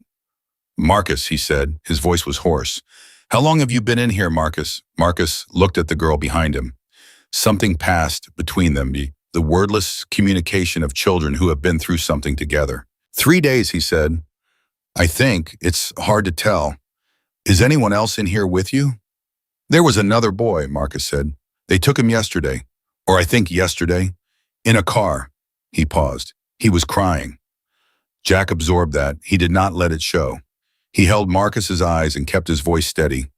[SPEAKER 1] Marcus, he said. His voice was hoarse. How long have you been in here, Marcus? Marcus looked at the girl behind him. Something passed between them, the wordless communication of children who have been through something together. 3 days, he said. I think it's hard to tell. Is anyone else in here with you? There was another boy, Marcus said. They took him yesterday, or I think yesterday, in a car. He paused. He was crying. Jack absorbed that. He did not let it show. He held Marcus's eyes and kept his voice steady.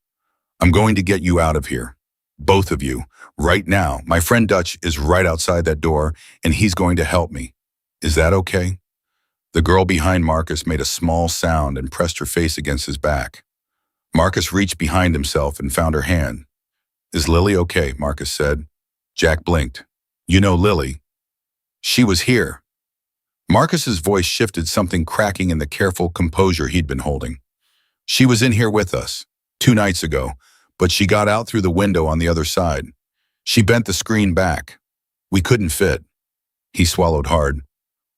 [SPEAKER 1] I'm going to get you out of here. Both of you. Right now. My friend Dutch is right outside that door, and he's going to help me. Is that okay? The girl behind Marcus made a small sound and pressed her face against his back. Marcus reached behind himself and found her hand. Is Lily okay? Marcus said. Jack blinked. You know Lily. She was here. Marcus's voice shifted, something cracking in the careful composure he'd been holding. She was in here with us 2 nights ago, but she got out through the window on the other side. She bent the screen back. We couldn't fit. He swallowed hard.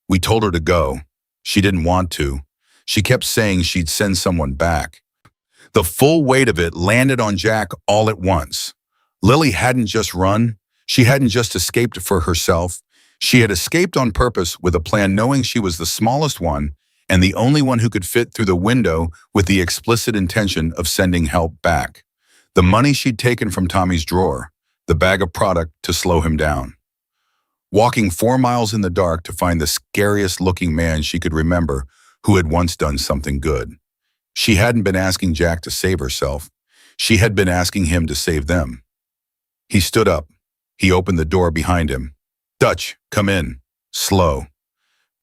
[SPEAKER 1] We told her to go. She didn't want to. She kept saying she'd send someone back. The full weight of it landed on Jack all at once. Lily hadn't just run. She hadn't just escaped for herself. She had escaped on purpose with a plan, knowing she was the smallest one and the only one who could fit through the window, with the explicit intention of sending help back. The money she'd taken from Tommy's drawer, the bag of product to slow him down. Walking 4 miles in the dark to find the scariest-looking man she could remember who had once done something good. She hadn't been asking Jack to save herself. She had been asking him to save them. He stood up. He opened the door behind him. Dutch, come in. Slow.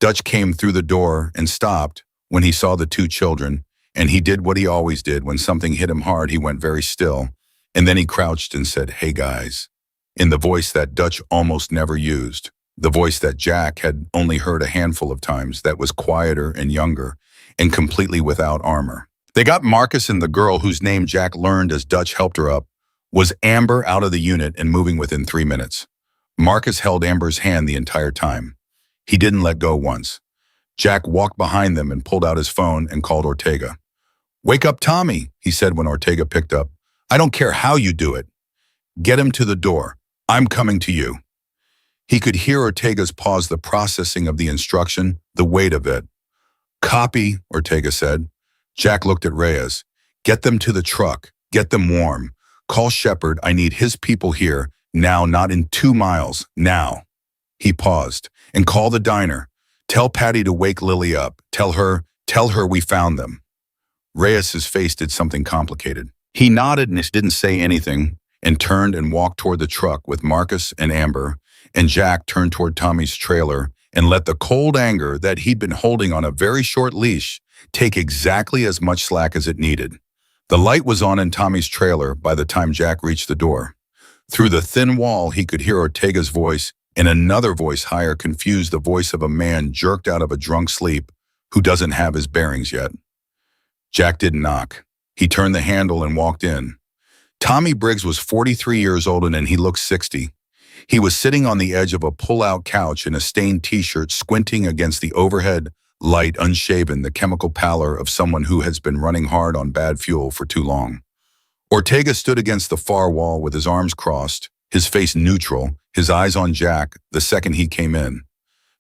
[SPEAKER 1] Dutch came through the door and stopped when he saw the two children, and he did what he always did. When something hit him hard, he went very still, and then he crouched and said, "Hey guys," in the voice that Dutch almost never used, the voice that Jack had only heard a handful of times, that was quieter and younger and completely without armor. They got Marcus, and the girl whose name Jack learned as Dutch helped her up was Amber, out of the unit and moving within 3 minutes. Marcus held Amber's hand the entire time. He didn't let go once. Jack walked behind them and pulled out his phone and called Ortega. "Wake up Tommy," he said when Ortega picked up. "I don't care how you do it. Get him to the door. I'm coming to you." He could hear Ortega's pause, the processing of the instruction, the weight of it. "Copy," Ortega said. Jack looked at Reyes. "Get them to the truck. Get them warm. Call Shepard. I need his people here. Now, not in 2 miles. Now." He paused. "And call the diner. Tell Patty to wake Lily up. Tell her we found them." Reyes's face did something complicated. He nodded and didn't say anything, and turned and walked toward the truck with Marcus and Amber, and Jack turned toward Tommy's trailer and let the cold anger that he'd been holding on a very short leash take exactly as much slack as it needed. The light was on in Tommy's trailer by the time Jack reached the door. Through the thin wall, he could hear Ortega's voice, and another voice higher, confused, the voice of a man jerked out of a drunk sleep who doesn't have his bearings yet. Jack didn't knock. He turned the handle and walked in. Tommy Briggs was 43 years old and he looked 60. He was sitting on the edge of a pull-out couch in a stained t-shirt, squinting against the overhead light, unshaven, the chemical pallor of someone who has been running hard on bad fuel for too long. Ortega stood against the far wall with his arms crossed, his face neutral, his eyes on Jack the second he came in.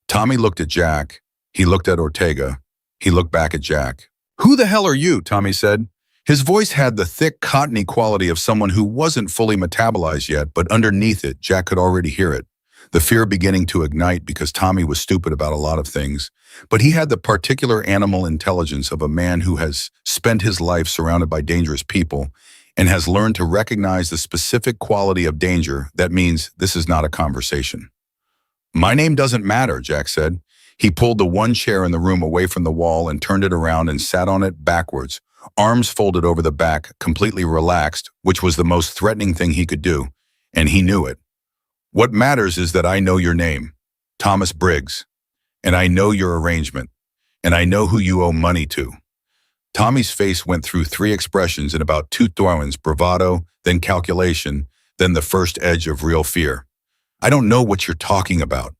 [SPEAKER 1] Tommy looked at Jack. He looked at Ortega. He looked back at Jack. "Who the hell are you?" Tommy said. His voice had the thick, cottony quality of someone who wasn't fully metabolized yet, but underneath it, Jack could already hear it. The fear beginning to ignite, because Tommy was stupid about a lot of things, but he had the particular animal intelligence of a man who has spent his life surrounded by dangerous people and has learned to recognize the specific quality of danger that means this is not a conversation. "My name doesn't matter," Jack said. He pulled the one chair in the room away from the wall and turned it around and sat on it backwards, arms folded over the back, completely relaxed, which was the most threatening thing he could do, and he knew it. "What matters is that I know your name, Thomas Briggs, and I know your arrangement, and I know who you owe money to." Tommy's face went through 3 expressions in about 2 throw-ins: bravado, then calculation, then the first edge of real fear. "I don't know what you're talking about."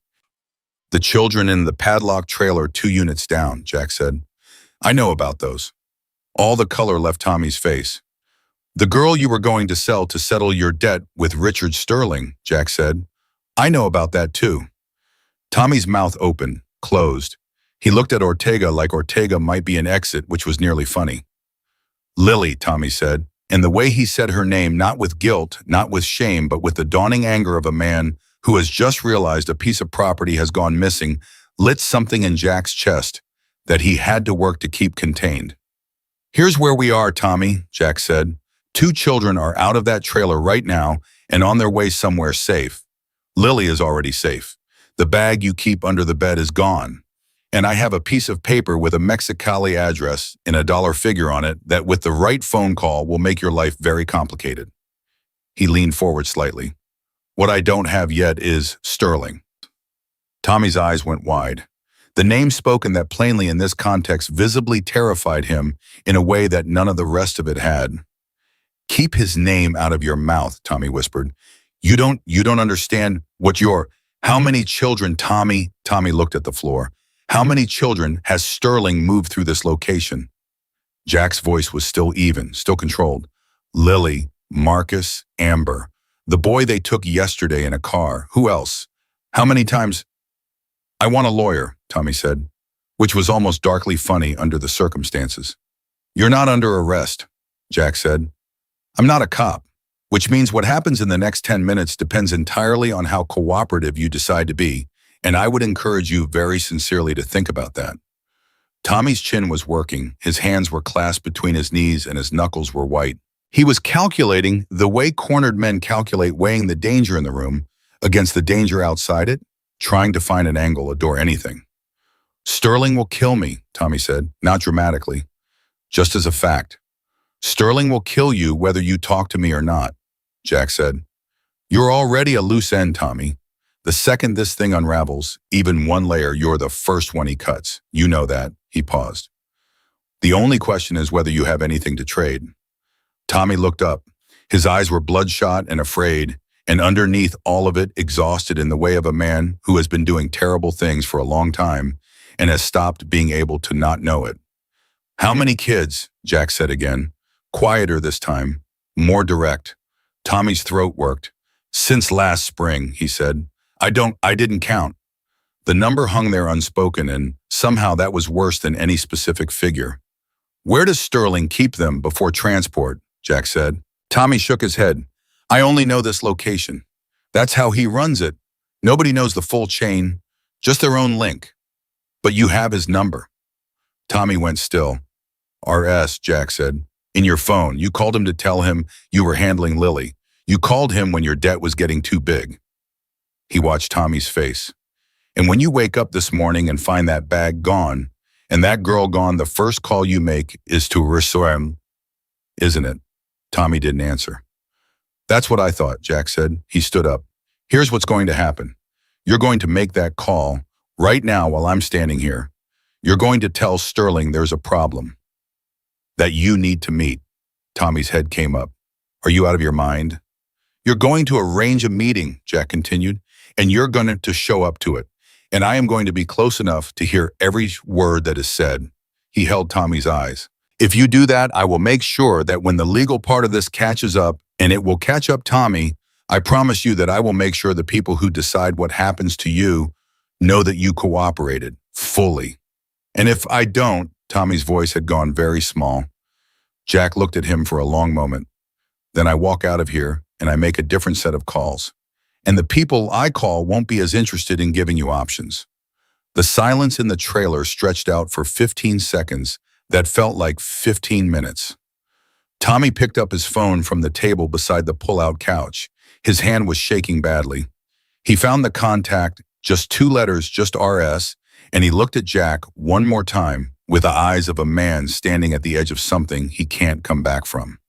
[SPEAKER 1] "The children in the padlock trailer 2 units down," Jack said. "I know about those." All the color left Tommy's face. "The girl you were going to sell to settle your debt with Richard Sterling," Jack said. "I know about that too." Tommy's mouth opened, closed. He looked at Ortega like Ortega might be an exit, which was nearly funny. "Lily," Tommy said, and the way he said her name, not with guilt, not with shame, but with the dawning anger of a man who has just realized a piece of property has gone missing, lit something in Jack's chest that he had to work to keep contained. "Here's where we are, Tommy," Jack said. 2 children are out of that trailer right now and on their way somewhere safe. Lily is already safe. The bag you keep under the bed is gone. And I have a piece of paper with a Mexicali address and a dollar figure on it that with the right phone call will make your life very complicated." He leaned forward slightly. "What I don't have yet is Sterling." Tommy's eyes went wide. The name spoken that plainly in this context visibly terrified him in a way that none of the rest of it had. "Keep his name out of your mouth," Tommy whispered. You don't understand what you're... How many children, Tommy?" Tommy looked at the floor. "How many children has Sterling moved through this location?" Jack's voice was still even, still controlled. "Lily, Marcus, Amber. The boy they took yesterday in a car. Who else? How many times?" "I want a lawyer," Tommy said, which was almost darkly funny under the circumstances. "You're not under arrest," Jack said. "I'm not a cop, which means what happens in the next 10 minutes depends entirely on how cooperative you decide to be, and I would encourage you very sincerely to think about that." Tommy's chin was working, his hands were clasped between his knees, and his knuckles were white. He was calculating the way cornered men calculate, weighing the danger in the room against the danger outside it. trying to find an angle, a door, anything. Sterling will kill me, Tommy said, not dramatically, just as a fact. Sterling will kill you whether you talk to me or not, Jack said. You're already a loose end, Tommy. The second this thing unravels, even one layer, you're the first one he cuts. You know that. He paused. The only question is whether you have anything to trade. Tommy looked up. His eyes were bloodshot and afraid, and underneath all of it, exhausted in the way of a man who has been doing terrible things for a long time and has stopped being able to not know it. How many kids? Jack said again. Quieter this time, more direct. Tommy's throat worked. Since last spring, he said. I didn't count. The number hung there unspoken, and somehow that was worse than any specific figure. Where does Sterling keep them before transport? Jack said. Tommy shook his head. I only know this location. That's how he runs it. Nobody knows the full chain, just their own link. But you have his number. Tommy went still. RS, Jack said. In your phone, you called him to tell him you were handling Lily. You called him when your debt was getting too big. He watched Tommy's face. And when you wake up this morning and find that bag gone, and that girl gone, the first call you make is to restore him, isn't it? Tommy didn't answer. That's what I thought, Jack said. He stood up. Here's what's going to happen. You're going to make that call right now while I'm standing here. You're going to tell Sterling there's a problem that you need to meet. Tommy's head came up. Are you out of your mind? You're going to arrange a meeting, Jack continued, and you're going to show up to it. And I am going to be close enough to hear every word that is said. He held Tommy's eyes. If you do that, I will make sure that when the legal part of this catches up, and it will catch up Tommy, I promise you that I will make sure the people who decide what happens to you know that you cooperated fully. And if I don't, Tommy's voice had gone very small. Jack looked at him for a long moment. Then I walk out of here and I make a different set of calls. And the people I call won't be as interested in giving you options. The silence in the trailer stretched out for 15 seconds that felt like 15 minutes. Tommy picked up his phone from the table beside the pull-out couch. His hand was shaking badly. He found the contact, just 2 letters, just RS, and he looked at Jack one more time with the eyes of a man standing at the edge of something he can't come back from.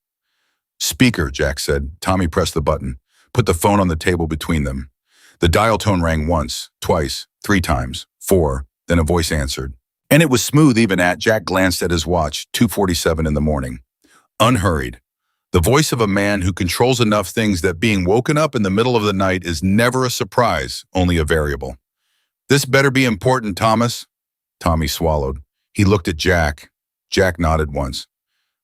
[SPEAKER 1] Speaker, Jack said. Tommy pressed the button, put the phone on the table between them. The dial tone rang once, twice, 3 times, 4, then a voice answered. And it was smooth even at, Jack glanced at his watch, 2:47 in the morning. Unhurried. The voice of a man who controls enough things that being woken up in the middle of the night is never a surprise, only a variable. This better be important, Thomas. Tommy swallowed. He looked at Jack. Jack nodded once.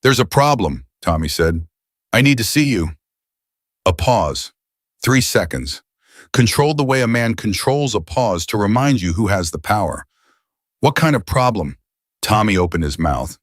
[SPEAKER 1] There's a problem, Tommy said. I need to see you. A pause. 3 seconds. Controlled the way a man controls a pause to remind you who has the power. What kind of problem? Tommy opened his mouth.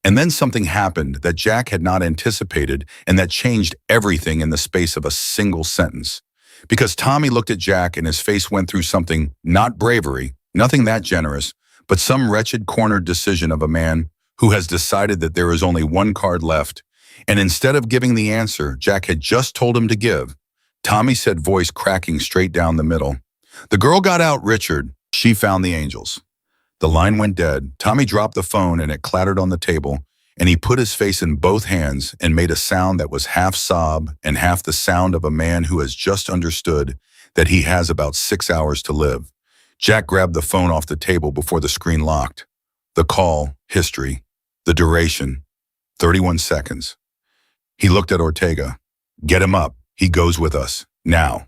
[SPEAKER 1] And then something happened that Jack had not anticipated and that changed everything in the space of a single sentence. Because Tommy looked at Jack and his face went through something, not bravery, nothing that generous, but some wretched cornered decision of a man who has decided that there is only one card left. And instead of giving the answer Jack had just told him to give, Tommy said, voice cracking straight down the middle. The girl got out, Richard. She found the angels. The line went dead. Tommy dropped the phone and it clattered on the table, and he put his face in both hands and made a sound that was half sob and half the sound of a man who has just understood that he has about 6 hours to live. Jack grabbed the phone off the table before the screen locked. The call, history, the duration, 31 seconds. He looked at Ortega. Get him up. He goes with us. Now.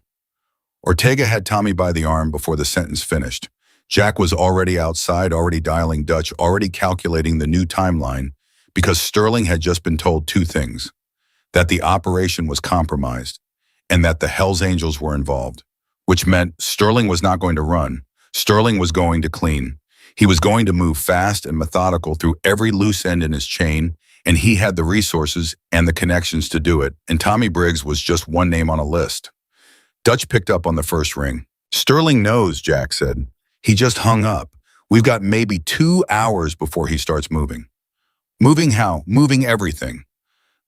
[SPEAKER 1] Ortega had Tommy by the arm before the sentence finished. Jack was already outside, already dialing Dutch, already calculating the new timeline, because Sterling had just been told 2 things: that the operation was compromised and that the Hells Angels were involved, which meant Sterling was not going to run. Sterling was going to clean. He was going to move fast and methodical through every loose end in his chain, and he had the resources and the connections to do it, and Tommy Briggs was just one name on a list. Dutch picked up on the first ring. Sterling knows, Jack said. He just hung up. We've got maybe 2 hours before he starts moving. Moving how? Moving everything.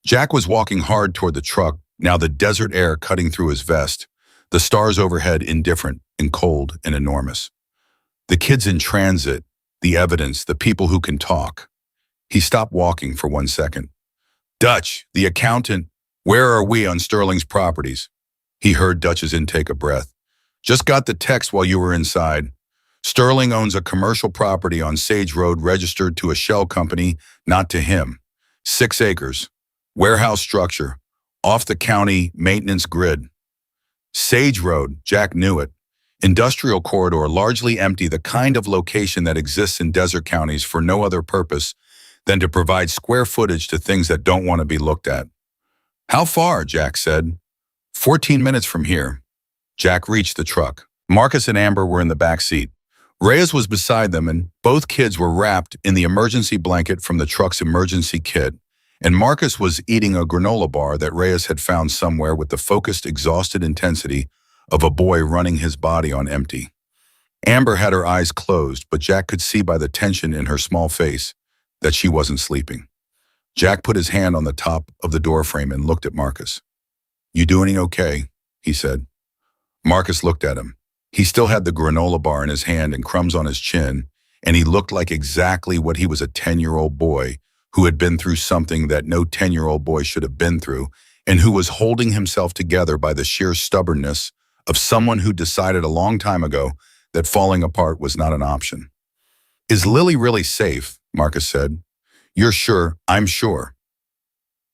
[SPEAKER 1] Jack was walking hard toward the truck, now the desert air cutting through his vest. The stars overhead indifferent and cold and enormous. The kids in transit, the evidence, the people who can talk. He stopped walking for 1 second. Dutch, the accountant, where are we on Sterling's properties? He heard Dutch's intake of breath. Just got the text while you were inside. Sterling owns a commercial property on Sage Road registered to a shell company, not to him. 6 acres. Warehouse structure. Off the county maintenance grid. Sage Road, Jack knew it. Industrial corridor, largely empty, the kind of location that exists in desert counties for no other purpose than to provide square footage to things that don't want to be looked at. How far? Jack said. 14 minutes from here. Jack reached the truck. Marcus and Amber were in the back seat. Reyes was beside them, and both kids were wrapped in the emergency blanket from the truck's emergency kit. And Marcus was eating a granola bar that Reyes had found somewhere with the focused, exhausted intensity of a boy running his body on empty. Amber had her eyes closed, but Jack could see by the tension in her small face that she wasn't sleeping. Jack put his hand on the top of the doorframe and looked at Marcus. You doing okay? He said. Marcus looked at him. He still had the granola bar in his hand and crumbs on his chin, and he looked like exactly what he was, a 10-year-old boy who had been through something that no 10-year-old boy should have been through, and who was holding himself together by the sheer stubbornness of someone who decided a long time ago that falling apart was not an option. Is Lily really safe? Marcus said. You're sure? I'm sure.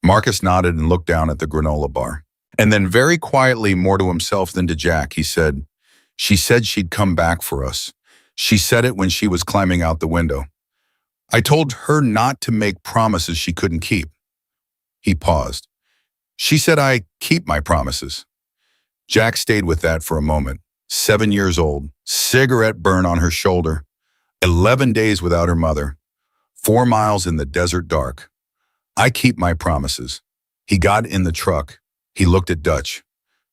[SPEAKER 1] Marcus nodded and looked down at the granola bar. And then very quietly, more to himself than to Jack, he said, she said she'd come back for us. She said it when she was climbing out the window. I told her not to make promises she couldn't keep. He paused. She said I keep my promises. Jack stayed with that for a moment. 7 years old, cigarette burn on her shoulder, 11 days without her mother, 4 miles in the desert dark. I keep my promises. He got in the truck. He looked at Dutch.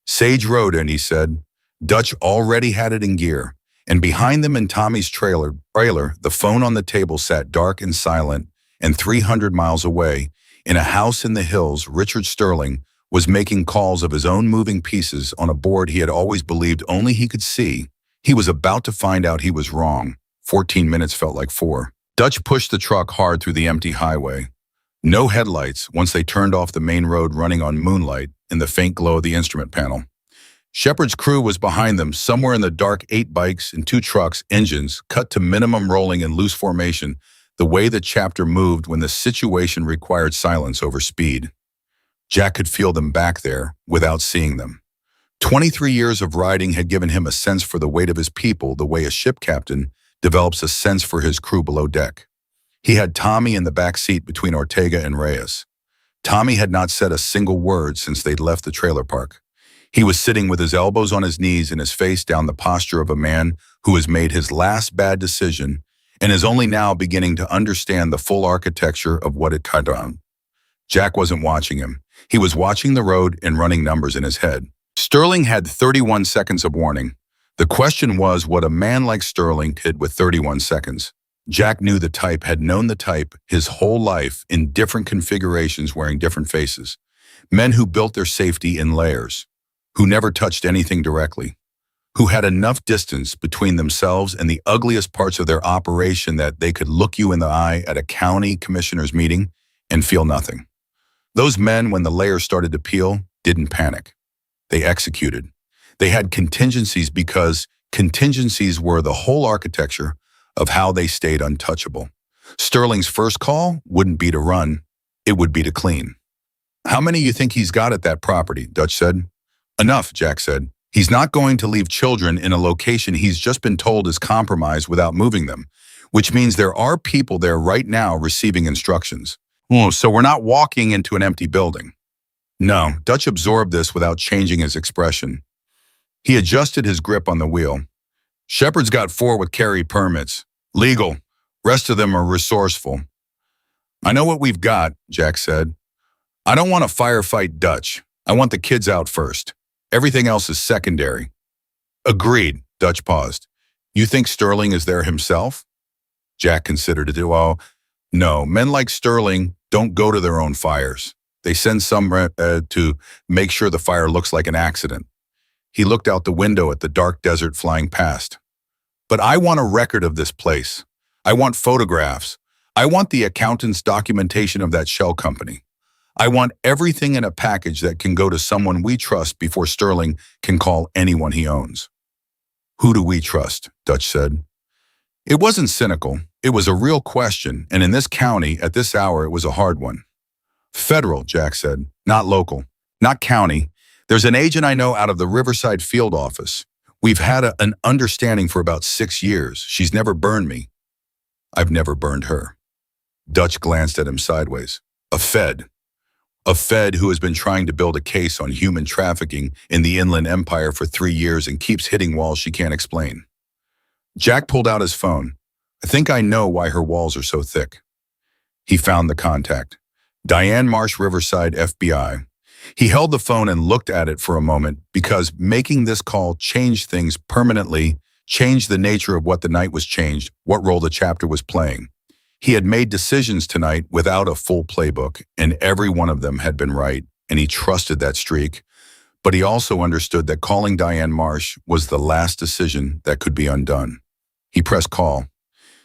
[SPEAKER 1] Sage Road, and he said. Dutch already had it in gear, and behind them in Tommy's trailer, the phone on the table sat dark and silent, and 300 miles away, in a house in the hills, Richard Sterling was making calls of his own moving pieces on a board he had always believed only he could see. He was about to find out he was wrong. 14 minutes felt like 4. Dutch pushed the truck hard through the empty highway. No headlights once they turned off the main road, running on moonlight in the faint glow of the instrument panel. Shepard's crew was behind them, somewhere in the dark. 8 bikes and 2 trucks, engines cut to minimum, rolling in loose formation, the way the chapter moved when the situation required silence over speed. Jack could feel them back there without seeing them. 23 years of riding had given him a sense for the weight of his people, the way a ship captain develops a sense for his crew below deck. He had Tommy in the back seat between Ortega and Reyes. Tommy had not said a single word since they'd left the trailer park. He was sitting with his elbows on his knees and his face down, the posture of a man who has made his last bad decision and is only now beginning to understand the full architecture of what it cut on. Jack wasn't watching him. He was watching the road and running numbers in his head. Sterling had 31 seconds of warning. The question was what a man like Sterling did with 31 seconds. Jack knew the type, had known the type his whole life, in different configurations, wearing different faces. Men who built their safety in layers, who never touched anything directly, who had enough distance between themselves and the ugliest parts of their operation that they could look you in the eye at a county commissioner's meeting and feel nothing. Those men, when the layers started to peel, didn't panic. They executed. They had contingencies, because contingencies were the whole architecture of how they stayed untouchable. Sterling's first call wouldn't be to run, it would be to clean. How many you think he's got at that property? Dutch said. Enough, Jack said. He's not going to leave children in a location he's just been told is compromised without moving them, which means there are people there right now receiving instructions. Oh, so we're not walking into an empty building. No, Dutch absorbed this without changing his expression. He adjusted his grip on the wheel. Shepard's got 4 with carry permits. Legal. Rest of them are resourceful. I know what we've got, Jack said. I don't want to firefight Dutch. I want the kids out first. Everything else is secondary. Agreed, Dutch paused. You think Sterling is there himself? Jack considered it. Well, no, men like Sterling don't go to their own fires. They send some to make sure the fire looks like an accident. He looked out the window at the dark desert flying past. But I want a record of this place. I want photographs. I want the accountant's documentation of that shell company. I want everything in a package that can go to someone we trust before Sterling can call anyone he owns. Who do we trust? Dutch said. It wasn't cynical. It was a real question, and in this county, at this hour, it was a hard one. Federal, Jack said, not local, not county. There's an agent I know out of the Riverside field office. We've had an understanding for about 6 years. She's never burned me. I've never burned her. Dutch glanced at him sideways. A Fed. A Fed who has been trying to build a case on human trafficking in the Inland Empire for 3 years and keeps hitting walls she can't explain. Jack pulled out his phone. I think I know why her walls are so thick. He found the contact. Diane Marsh, Riverside, FBI. He held the phone and looked at it for a moment because making this call changed things permanently, changed the nature of what the night was changed, what role the chapter was playing. He had made decisions tonight without a full playbook, and every one of them had been right, and he trusted that streak. But he also understood that calling Diane Marsh was the last decision that could be undone. He pressed call.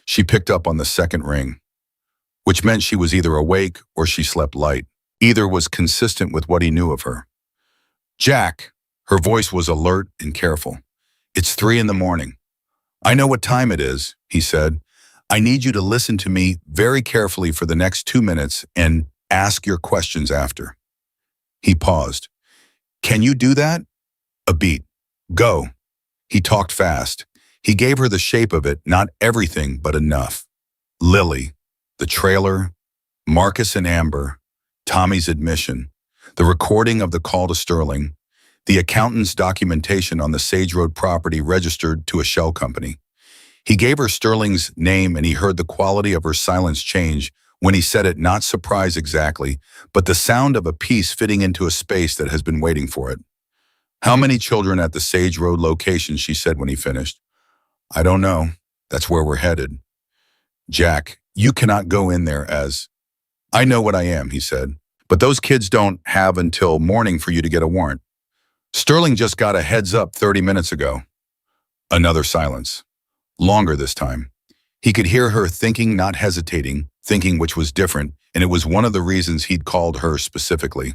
[SPEAKER 1] She picked up on the second ring, which meant she was either awake or she slept light. Either was consistent with what he knew of her. Jack, her voice was alert and careful. It's 3 a.m. I know what time it is, he said. I need you to listen to me very carefully for the next 2 minutes and ask your questions after. He paused. Can you do that? A beat. Go. He talked fast. He gave her the shape of it, not everything, but enough. Lily, the trailer, Marcus and Amber, Tommy's admission, the recording of the call to Sterling, the accountant's documentation on the Sage Road property registered to a shell company. He gave her Sterling's name and he heard the quality of her silence change when he said it, not surprise exactly, but the sound of a piece fitting into a space that has been waiting for it. How many children at the Sage Road location, she said when he finished. I don't know. That's where we're headed. Jack, you cannot go in there as... I know what I am, he said, but those kids don't have until morning for you to get a warrant. Sterling just got a heads up 30 minutes ago. Another silence. Longer this time. He could hear her thinking, not hesitating, thinking which was different, and it was one of the reasons he'd called her specifically.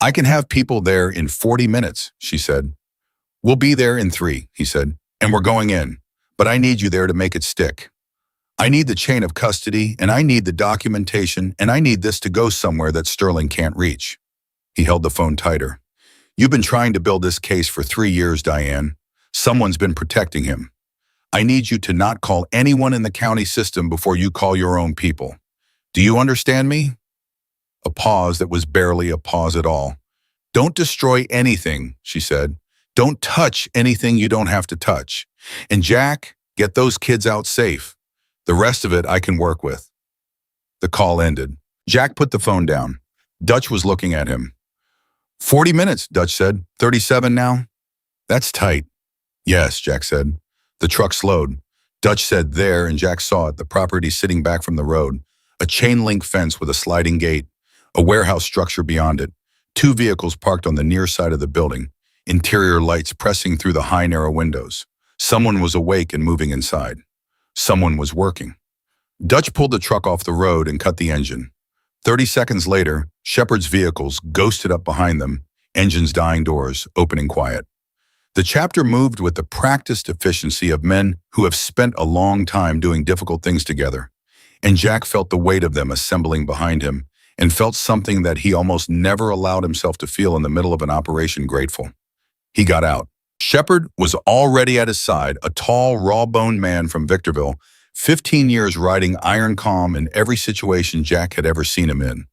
[SPEAKER 1] I can have people there in 40 minutes, she said. We'll be there in 3, he said, and we're going in, but I need you there to make it stick. I need the chain of custody, and I need the documentation, and I need this to go somewhere that Sterling can't reach. He held the phone tighter. You've been trying to build this case for 3 years, Diane. Someone's been protecting him. I need you to not call anyone in the county system before you call your own people. Do you understand me? A pause that was barely a pause at all. Don't destroy anything, she said. Don't touch anything you don't have to touch. And Jack, get those kids out safe. The rest of it I can work with. The call ended. Jack put the phone down. Dutch was looking at him. 40 minutes, Dutch said. 37 now? That's tight. Yes, Jack said. The truck slowed. Dutch said there, and Jack saw it, the property sitting back from the road. A chain-link fence with a sliding gate. A warehouse structure beyond it. 2 vehicles parked on the near side of the building. Interior lights pressing through the high, narrow windows. Someone was awake and moving inside. Someone was working. Dutch pulled the truck off the road and cut the engine. 30 seconds later, Shepard's vehicles ghosted up behind them, engines dying, doors opening quiet. The chapter moved with the practiced efficiency of men who have spent a long time doing difficult things together, and Jack felt the weight of them assembling behind him and felt something that he almost never allowed himself to feel in the middle of an operation, grateful. He got out. Shepard was already at his side, a tall, raw-boned man from Victorville, 15 years riding iron calm in every situation Jack had ever seen him in.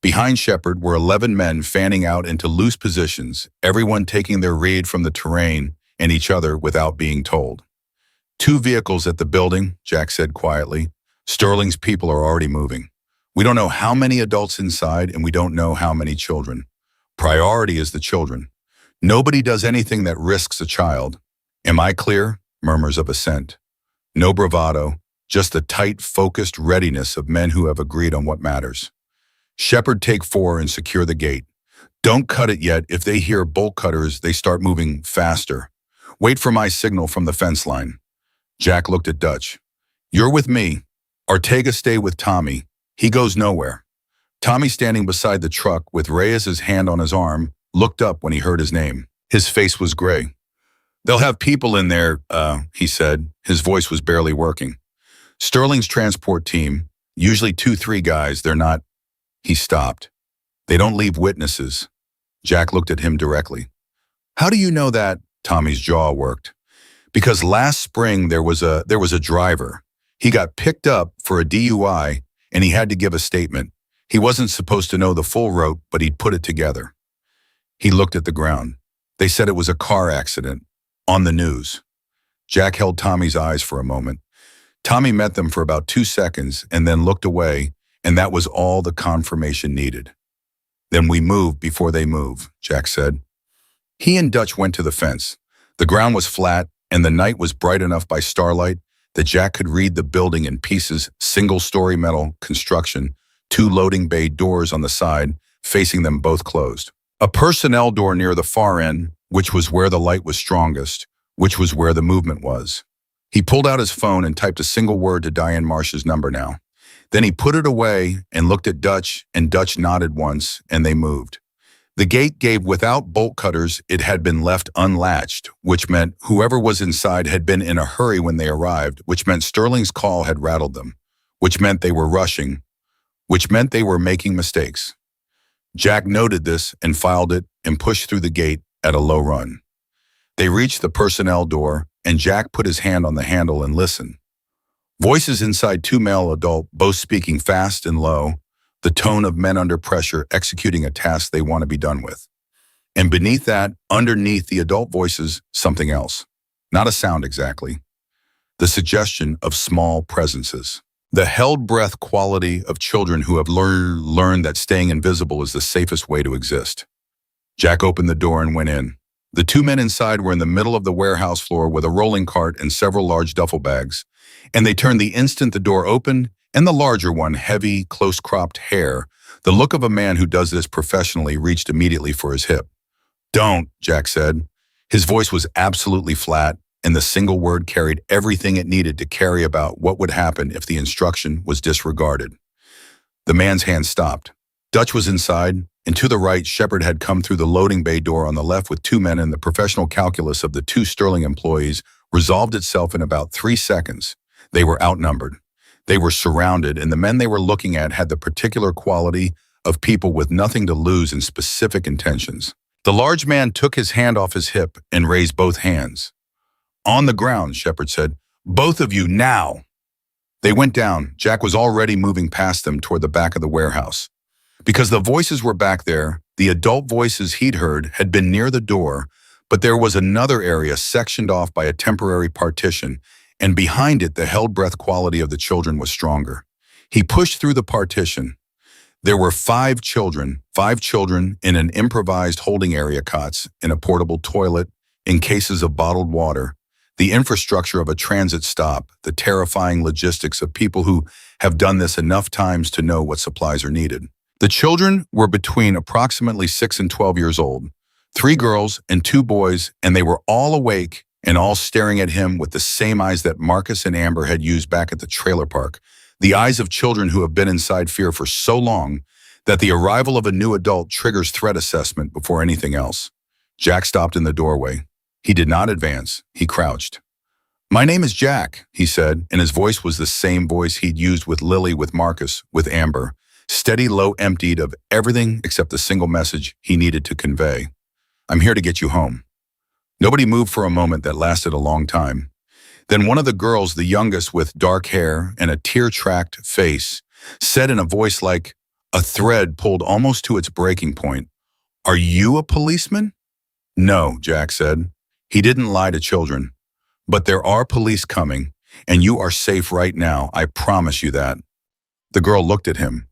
[SPEAKER 1] Behind Shepard were 11 men fanning out into loose positions, everyone taking their read from the terrain and each other without being told. 2 vehicles at the building, Jack said quietly. Sterling's people are already moving. We don't know how many adults inside, and we don't know how many children. Priority is the children. Nobody does anything that risks a child. Am I clear? Murmurs of assent. No bravado, just the tight, focused readiness of men who have agreed on what matters. Shepard, take 4 and secure the gate. Don't cut it yet. If they hear bolt cutters, they start moving faster. Wait for my signal from the fence line. Jack looked at Dutch. You're with me. Ortega, stay with Tommy. He goes nowhere. Tommy, standing beside the truck with Reyes's hand on his arm, looked up when he heard his name. His face was gray. They'll have people in there, he said. His voice was barely working. Sterling's transport team, usually 2-3 guys, they're not. He stopped. They don't leave witnesses. Jack looked at him directly. How do you know that? Tommy's jaw worked. Because last spring there was a driver. He got picked up for a DUI and he had to give a statement. He wasn't supposed to know the full route, but he'd put it together. He looked at the ground. They said it was a car accident. On the news. Jack held Tommy's eyes for a moment. Tommy met them for about 2 seconds and then looked away, and that was all the confirmation needed. Then we move before they move, Jack said. He and Dutch went to the fence. The ground was flat, and the night was bright enough by starlight that Jack could read the building in pieces, single-story metal construction, 2 loading bay doors on the side, facing them both closed. A personnel door near the far end, which was where the light was strongest, which was where the movement was. He pulled out his phone and typed a single word to Diane Marsh's number now. Then he put it away and looked at Dutch, and Dutch nodded once, and they moved. The gate gave without bolt cutters. It had been left unlatched, which meant whoever was inside had been in a hurry when they arrived, which meant Sterling's call had rattled them, which meant they were rushing, which meant they were making mistakes. Jack noted this and filed it and pushed through the gate at a low run. They reached the personnel door, and Jack put his hand on the handle and listened. Voices inside, 2 male adults, both speaking fast and low, the tone of men under pressure executing a task they want to be done with. And beneath that, underneath the adult voices, something else. Not a sound exactly. The suggestion of small presences. The held breath quality of children who have learned that staying invisible is the safest way to exist. Jack opened the door and went in. The 2 men inside were in the middle of the warehouse floor with a rolling cart and several large duffel bags, and they turned the instant the door opened, and the larger one, heavy, close-cropped hair, the look of a man who does this professionally, reached immediately for his hip. Don't, Jack said. His voice was absolutely flat, and the single word carried everything it needed to carry about what would happen if the instruction was disregarded. The man's hand stopped. Dutch was inside, and to the right, Shepard had come through the loading bay door on the left with 2 men, and the professional calculus of the 2 Sterling employees resolved itself in about 3 seconds. They were outnumbered. They were surrounded, and the men they were looking at had the particular quality of people with nothing to lose and specific intentions. The large man took his hand off his hip and raised both hands. On the ground, Shepard said. Both of you, now. They went down. Jack was already moving past them toward the back of the warehouse. Because the voices were back there, the adult voices he'd heard had been near the door, but there was another area sectioned off by a temporary partition, and behind it the held breath quality of the children was stronger. He pushed through the partition. There were 5 children in an improvised holding area, cots, in a portable toilet, in cases of bottled water, the infrastructure of a transit stop, the terrifying logistics of people who have done this enough times to know what supplies are needed. The children were between approximately 6 and 12 years old, 3 girls and 2 boys, and they were all awake and all staring at him with the same eyes that Marcus and Amber had used back at the trailer park, the eyes of children who have been inside fear for so long that the arrival of a new adult triggers threat assessment before anything else. Jack stopped in the doorway. He did not advance. He crouched. "My name is Jack," he said, and his voice was the same voice he'd used with Lily, with Marcus, with Amber. Steady, low, emptied of everything except the single message he needed to convey. "I'm here to get you home." Nobody moved for a moment that lasted a long time. Then one of the girls, the youngest with dark hair and a tear-tracked face, said in a voice like a thread pulled almost to its breaking point, "Are you a policeman?" "No," Jack said. He didn't lie to children. "But there are police coming, and you are safe right now, I promise you that." The girl looked at him.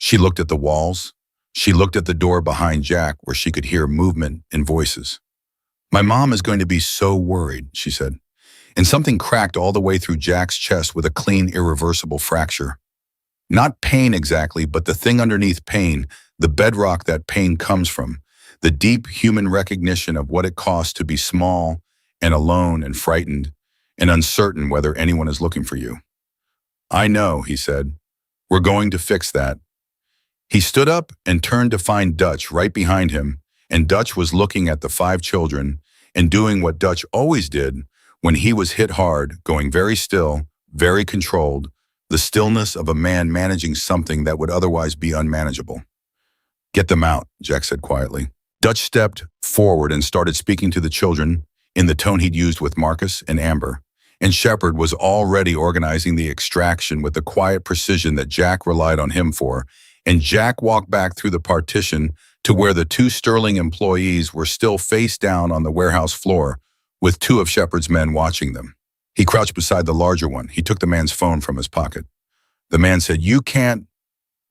[SPEAKER 1] She looked at the walls. She looked at the door behind Jack where she could hear movement and voices. "My mom is going to be so worried," she said. And something cracked all the way through Jack's chest with a clean, irreversible fracture. Not pain exactly, but the thing underneath pain, the bedrock that pain comes from, The deep human recognition of what it costs to be small and alone and frightened and uncertain whether anyone is looking for you. I know, he said. We're going to fix that. He stood up and turned to find Dutch right behind him, and Dutch was looking at the 5 children and doing what Dutch always did when he was hit hard, going very still, very controlled, the stillness of a man managing something that would otherwise be unmanageable. Get them out, Jack said quietly. Dutch stepped forward and started speaking to the children in the tone he'd used with Marcus and Amber, and Shepard was already organizing the extraction with the quiet precision that Jack relied on him for, and Jack walked back through the partition to where the 2 Sterling employees were still face down on the warehouse floor, with 2 of Shepard's men watching them. He crouched beside the larger one. He took the man's phone from his pocket. The man said, "You can't."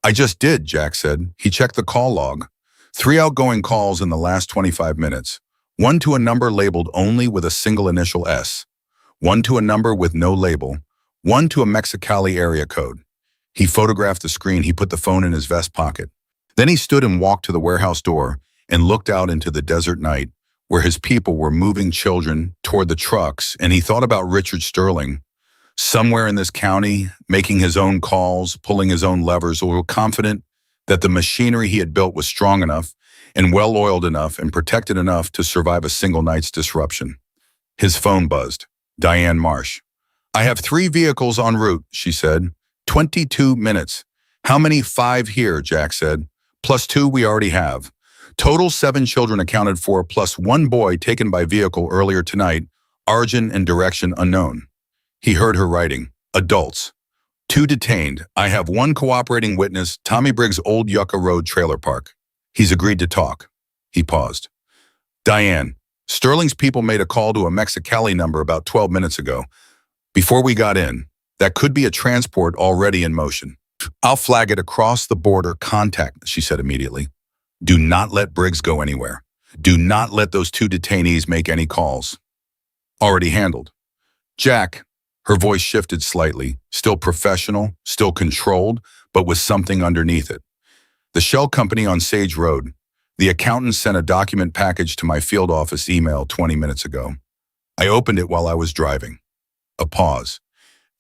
[SPEAKER 1] "I just did," Jack said. He checked the call log. 3 outgoing calls in the last 25 minutes. 1 to a number labeled only with a single initial S. 1 to a number with no label. 1 to a Mexicali area code. He photographed the screen. He put the phone in his vest pocket. Then he stood and walked to the warehouse door and looked out into the desert night where his people were moving children toward the trucks, and he thought about Richard Sterling, somewhere in this county, making his own calls, pulling his own levers, or confident that the machinery he had built was strong enough and well-oiled enough and protected enough to survive a single night's disruption. His phone buzzed. Diane Marsh. "I have 3 vehicles en route," she said. 22 minutes. "How many?" "5 here," Jack said. "Plus 2 we already have. Total 7 children accounted for, plus 1 boy taken by vehicle earlier tonight, origin and direction unknown." He heard her writing. "Adults. 2 detained. I have 1 cooperating witness, Tommy Briggs' Old Yucca Road trailer park. He's agreed to talk." He paused. "Diane, Sterling's people made a call to a Mexicali number about 12 minutes ago. Before we got in, that could be a transport already in motion. I'll flag it across the border contact," she said immediately. "Do not let Briggs go anywhere. Do not let those 2 detainees make any calls." "Already handled." "Jack," her voice shifted slightly, still professional, still controlled, but with something underneath it. "The shell company on Sage Road. The accountant sent a document package to my field office email 20 minutes ago. I opened it while I was driving." A pause.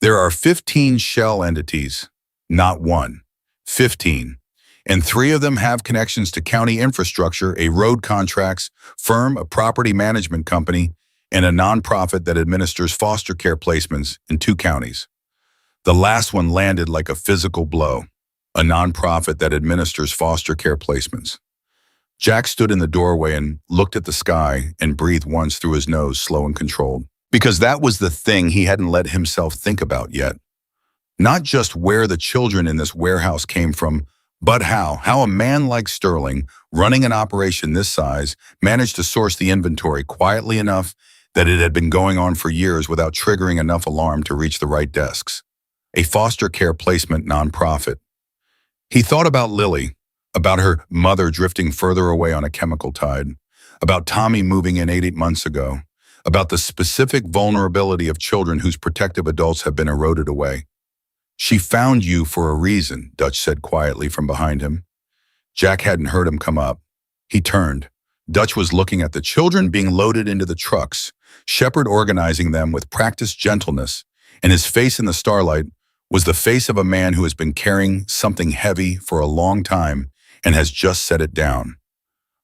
[SPEAKER 1] "There are 15 shell entities, not 1. 15. And 3 of them have connections to county infrastructure, a road contracts firm, a property management company, and a nonprofit that administers foster care placements in 2 counties. The last one landed like a physical blow, a nonprofit that administers foster care placements." Jack stood in the doorway and looked at the sky and breathed once through his nose, slow and controlled. Because that was the thing he hadn't let himself think about yet. Not just where the children in this warehouse came from, but how a man like Sterling, running an operation this size, managed to source the inventory quietly enough that it had been going on for years without triggering enough alarm to reach the right desks. A foster care placement nonprofit. He thought about Lily, about her mother drifting further away on a chemical tide, about Tommy moving in 8 months ago, about the specific vulnerability of children whose protective adults have been eroded away. "She found you for a reason," Dutch said quietly from behind him. Jack hadn't heard him come up. He turned. Dutch was looking at the children being loaded into the trucks, Shepard organizing them with practiced gentleness, and his face in the starlight was the face of a man who has been carrying something heavy for a long time and has just set it down.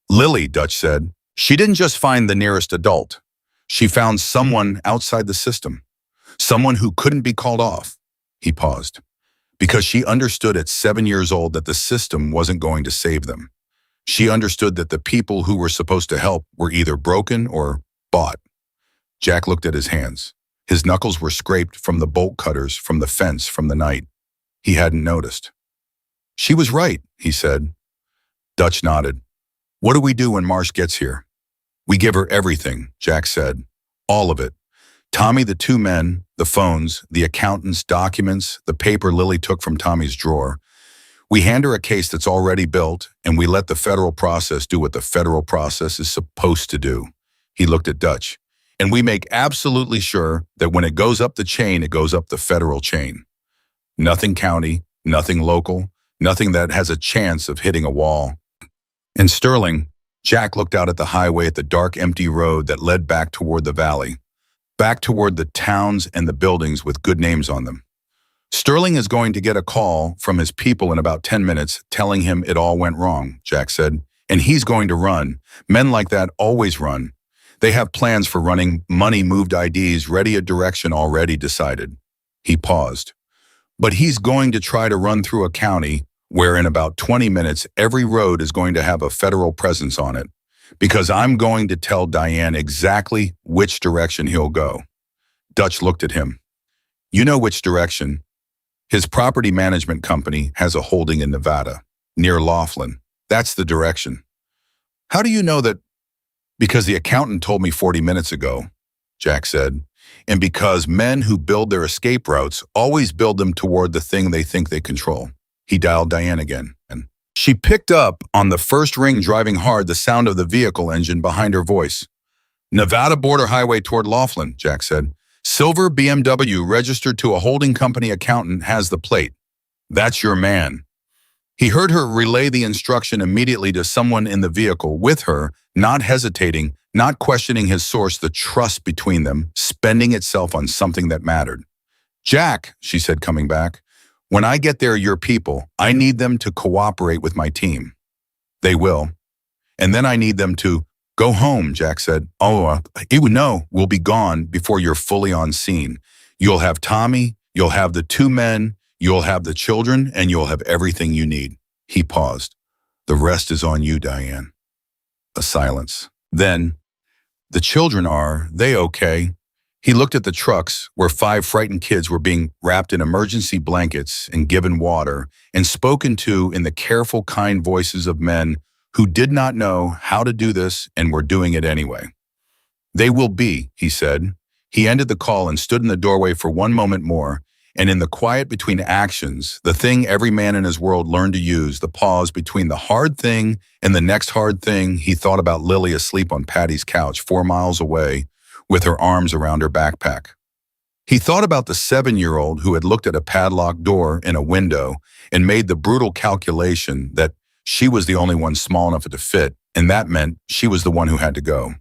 [SPEAKER 1] "Lily," Dutch said, "she didn't just find the nearest adult. She found someone outside the system, someone who couldn't be called off." He paused. "Because she understood at 7 years old that the system wasn't going to save them. She understood that the people who were supposed to help were either broken or bought." Jack looked at his hands. His knuckles were scraped from the bolt cutters, from the fence, from the night. He hadn't noticed. "She was right," he said. Dutch nodded. "What do we do when Marsh gets here?" "We give her everything," Jack said. "All of it. Tommy, the 2 men, the phones, the accountant's documents, the paper Lily took from Tommy's drawer. We hand her a case that's already built, and we let the federal process do what the federal process is supposed to do." He looked at Dutch. "And we make absolutely sure that when it goes up the chain, it goes up the federal chain. Nothing county, nothing local, nothing that has a chance of hitting a wall." "And Sterling, Jack looked out at the highway at the dark, empty road that led back toward the valley, back toward the towns and the buildings with good names on them. Sterling is going to get a call from his people in about 10 minutes telling him it all went wrong, Jack said. And he's going to run. Men like that always run. They have plans for running, money, moved IDs, ready, a direction already decided. He paused. But he's going to try to run through a county where in about 20 minutes every road is going to have a federal presence on it. Because I'm going to tell Diane exactly which direction he'll go. Dutch looked at him. You know which direction? His property management company has a holding in Nevada, near Laughlin. That's the direction. How do you know that? Because the accountant told me 40 minutes ago, Jack said, and because men who build their escape routes always build them toward the thing they think they control. He dialed Diane again. And she picked up on the first ring, driving hard, the sound of the vehicle engine behind her voice. Nevada border highway toward Laughlin, Jack said. Silver BMW registered to a holding company, accountant has the plate. That's your man. He heard her relay the instruction immediately to someone in the vehicle with her, not hesitating, not questioning his source, the trust between them, spending itself on something that mattered. Jack, she said, coming back, when I get there, your people, I need them to cooperate with my team. They will. And then I need them to go home, Jack said. We'll be gone before you're fully on scene. You'll have Tommy, you'll have the two men, you'll have the children, and you'll have everything you need. He paused. The rest is on you, Diane. A silence. Then, the children, are they okay? He looked at the trucks where 5 frightened kids were being wrapped in emergency blankets and given water and spoken to in the careful, kind voices of men who did not know how to do this and were doing it anyway. They will be, he said. He ended the call and stood in the doorway for one moment more, and in the quiet between actions, the thing every man in his world learned to use, the pause between the hard thing and the next hard thing, he thought about Lily asleep on Patty's couch 4 miles away with her arms around her backpack. He thought about the 7-year-old who had looked at a padlocked door in a window and made the brutal calculation that she was the only one small enough to fit, and that meant she was the one who had to go.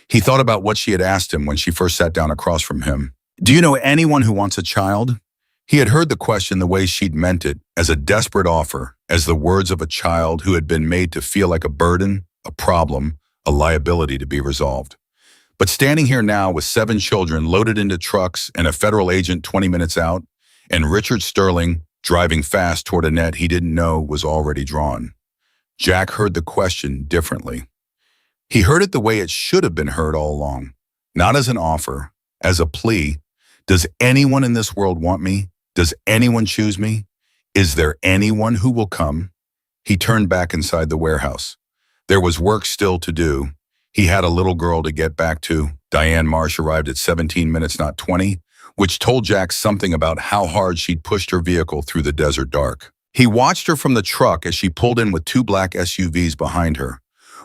[SPEAKER 1] He thought about what she had asked him when she first sat down across from him. Do you know anyone who wants a child? He had heard the question the way she'd meant it, as a desperate offer, as the words of a child who had been made to feel like a burden, a problem, a liability to be resolved. But standing here now with 7 children loaded into trucks and a federal agent 20 minutes out, and Richard Sterling driving fast toward a net he didn't know was already drawn, Jack heard the question differently. He heard it the way it should have been heard all along, not as an offer, as a plea. Does anyone in this world want me? Does anyone choose me? Is there anyone who will come? He turned back inside the warehouse. There was work still to do. He had a little girl to get back to. Diane Marsh arrived at 17 minutes, not 20, which told Jack something about how hard she'd pushed her vehicle through the desert dark. He watched her from the truck as she pulled in with 2 black SUVs behind her,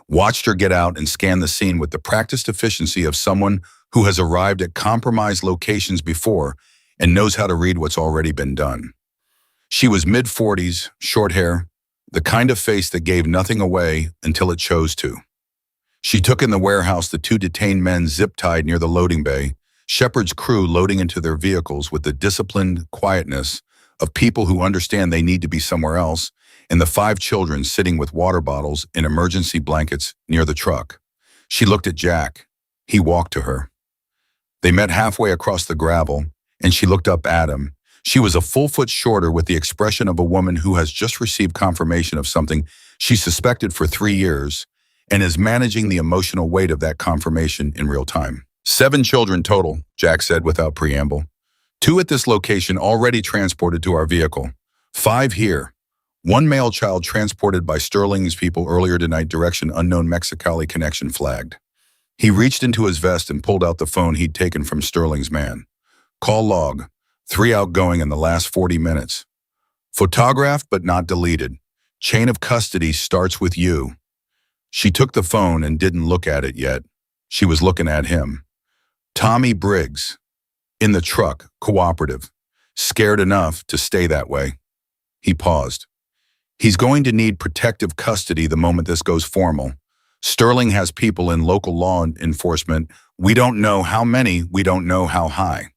[SPEAKER 1] watched her get out and scan the scene with the practiced efficiency of someone who has arrived at compromised locations before and knows how to read what's already been done. She was mid-40s, short hair, the kind of face that gave nothing away until it chose to. She took in the warehouse the 2 detained men zip-tied near the loading bay, Shepard's crew loading into their vehicles with the disciplined quietness of people who understand they need to be somewhere else, and the 5 children sitting with water bottles in emergency blankets near the truck. She looked at Jack. He walked to her. They met halfway across the gravel, and she looked up at him. She was a full foot shorter, with the expression of a woman who has just received confirmation of something she suspected for 3 years and is managing the emotional weight of that confirmation in real time. 7 children total, Jack said without preamble. 2 at this location already transported to our vehicle. 5 here. 1 male child transported by Sterling's people earlier tonight, direction unknown, Mexicali connection flagged. He reached into his vest and pulled out the phone he'd taken from Sterling's man. Call log, 3 outgoing in the last 40 minutes. Photographed but not deleted. Chain of custody starts with you. She took the phone and didn't look at it yet. She was looking at him. Tommy Briggs. In the truck, cooperative. Scared enough to stay that way. He paused. He's going to need protective custody the moment this goes formal. Sterling has people in local law enforcement. We don't know how many, we don't know how high.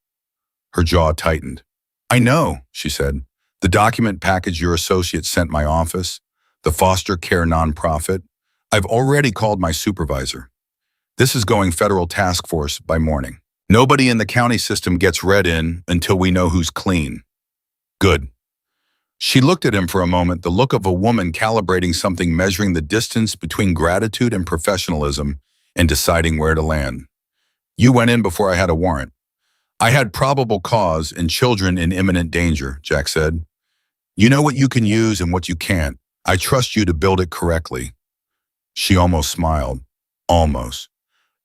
[SPEAKER 1] Her jaw tightened. I know, she said. The document package your associate sent my office, the foster care nonprofit. I've already called my supervisor. This is going federal task force by morning. Nobody in the county system gets read in until we know who's clean. Good. She looked at him for a moment, the look of a woman calibrating something, measuring the distance between gratitude and professionalism and deciding where to land. You went in before I had a warrant. I had probable cause and children in imminent danger, Jack said. You know what you can use and what you can't. I trust you to build it correctly. She almost smiled. Almost.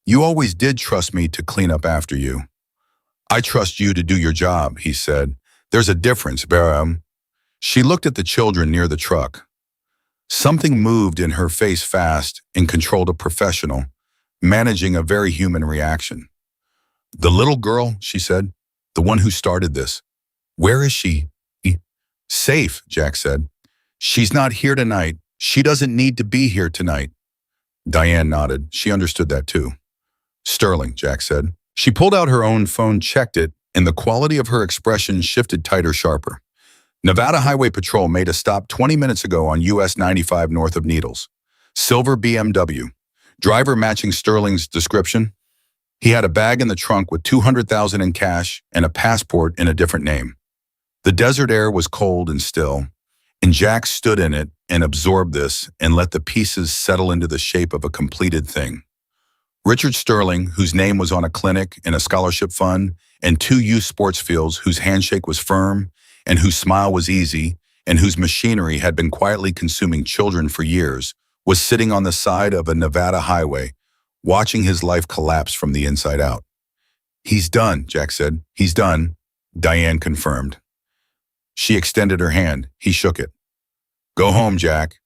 [SPEAKER 1] You always did trust me to clean up after you. I trust you to do your job, he said. There's a difference, Barham. She looked at the children near the truck. Something moved in her face fast and controlled a professional, managing a very human reaction. The little girl, she said, the one who started this. Where is she? Safe, Jack said. She's not here tonight. She doesn't need to be here tonight. Diane nodded. She understood that too. Sterling, Jack said. She pulled out her own phone, checked it, and the quality of her expression shifted tighter, sharper. Nevada Highway Patrol made a stop 20 minutes ago on US 95 north of Needles. Silver BMW. Driver matching Sterling's description. He had a bag in the trunk with $200,000 in cash and a passport in a different name. The desert air was cold and still, and Jack stood in it and absorbed this and let the pieces settle into the shape of a completed thing. Richard Sterling, whose name was on a clinic and a scholarship fund, and 2 youth sports fields whose handshake was firm, and whose smile was easy, and whose machinery had been quietly consuming children for years, was sitting on the side of a Nevada highway, watching his life collapse from the inside out. He's done, Jack said. He's done, Diane confirmed. She extended her hand. He shook it. Go home, Jack.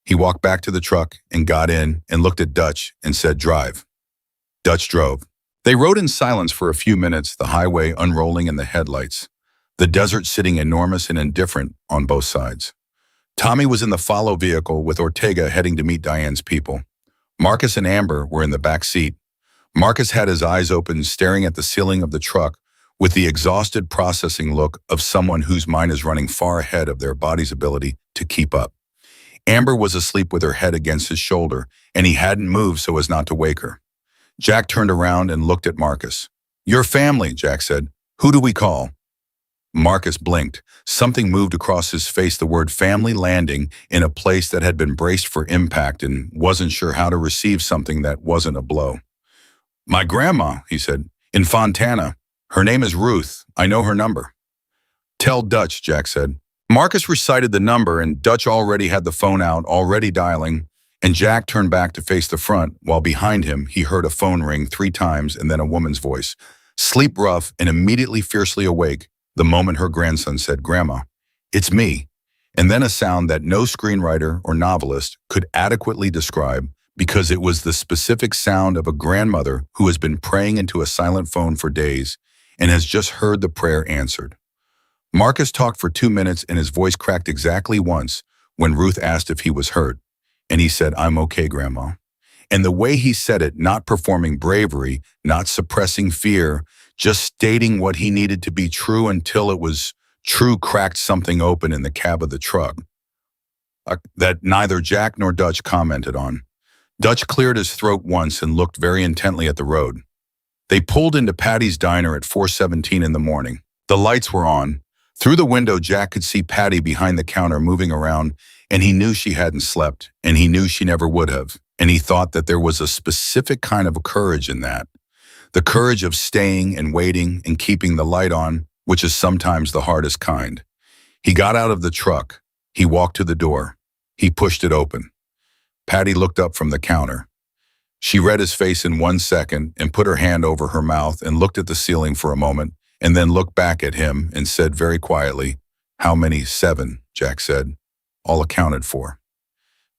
[SPEAKER 1] He walked back to the truck and got in and looked at Dutch and said, drive. Dutch drove. They rode in silence for a few minutes, the highway unrolling in the headlights, the desert sitting enormous and indifferent on both sides. Tommy was in the follow vehicle with Ortega heading to meet Diane's people. Marcus and Amber were in the back seat. Marcus had his eyes open, staring at the ceiling of the truck with the exhausted processing look of someone whose mind is running far ahead of their body's ability to keep up. Amber was asleep with her head against his shoulder, and he hadn't moved so as not to wake her. Jack turned around and looked at Marcus. Your family, Jack said. Who do we call? Marcus blinked. Something moved across his face, the word family landing in a place that had been braced for impact and wasn't sure how to receive something that wasn't a blow. My grandma, he said, in Fontana. Her name is Ruth. I know her number. Tell Dutch, Jack said. Marcus recited the number and Dutch already had the phone out, already dialing, and Jack turned back to face the front while behind him he heard a phone ring 3 times and then a woman's voice, sleep rough and immediately fiercely awake the moment her grandson said, Grandma, it's me, and then a sound that no screenwriter or novelist could adequately describe because it was the specific sound of a grandmother who has been praying into a silent phone for days and has just heard the prayer answered. Marcus talked for 2 minutes and his voice cracked exactly once when Ruth asked if he was hurt, and he said, I'm okay, Grandma. And the way he said it, not performing bravery, not suppressing fear, just stating what he needed to be true until it was true, cracked something open in the cab of the truck that neither Jack nor Dutch commented on. Dutch cleared his throat once and looked very intently at the road. They pulled into Patty's diner at 4:17 in the morning. The lights were on. Through the window, Jack could see Patty behind the counter moving around, and he knew she hadn't slept, and he knew she never would have, and he thought that there was a specific kind of courage in that. The courage of staying and waiting and keeping the light on, which is sometimes the hardest kind. He got out of the truck. He walked to the door. He pushed it open. Patty looked up from the counter. She read his face in 1 second and put her hand over her mouth and looked at the ceiling for a moment and then looked back at him and said very quietly, How many? 7, Jack said. All accounted for.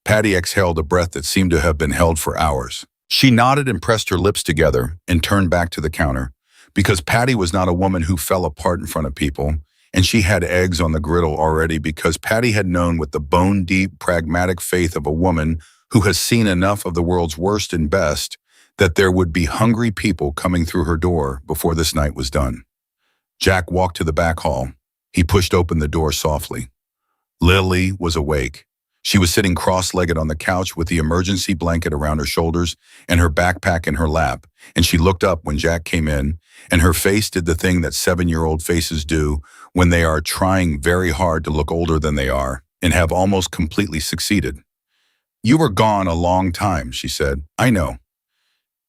[SPEAKER 1] Patty exhaled a breath that seemed to have been held for hours. She nodded and pressed her lips together and turned back to the counter because Patty was not a woman who fell apart in front of people, and she had eggs on the griddle already because Patty had known with the bone-deep, pragmatic faith of a woman who has seen enough of the world's worst and best that there would be hungry people coming through her door before this night was done. Jack walked to the back hall. He pushed open the door softly. Lily was awake. She was sitting cross-legged on the couch with the emergency blanket around her shoulders and her backpack in her lap, and she looked up when Jack came in, and her face did the thing that 7-year-old faces do when they are trying very hard to look older than they are and have almost completely succeeded. "You were gone a long time," she said. "I know."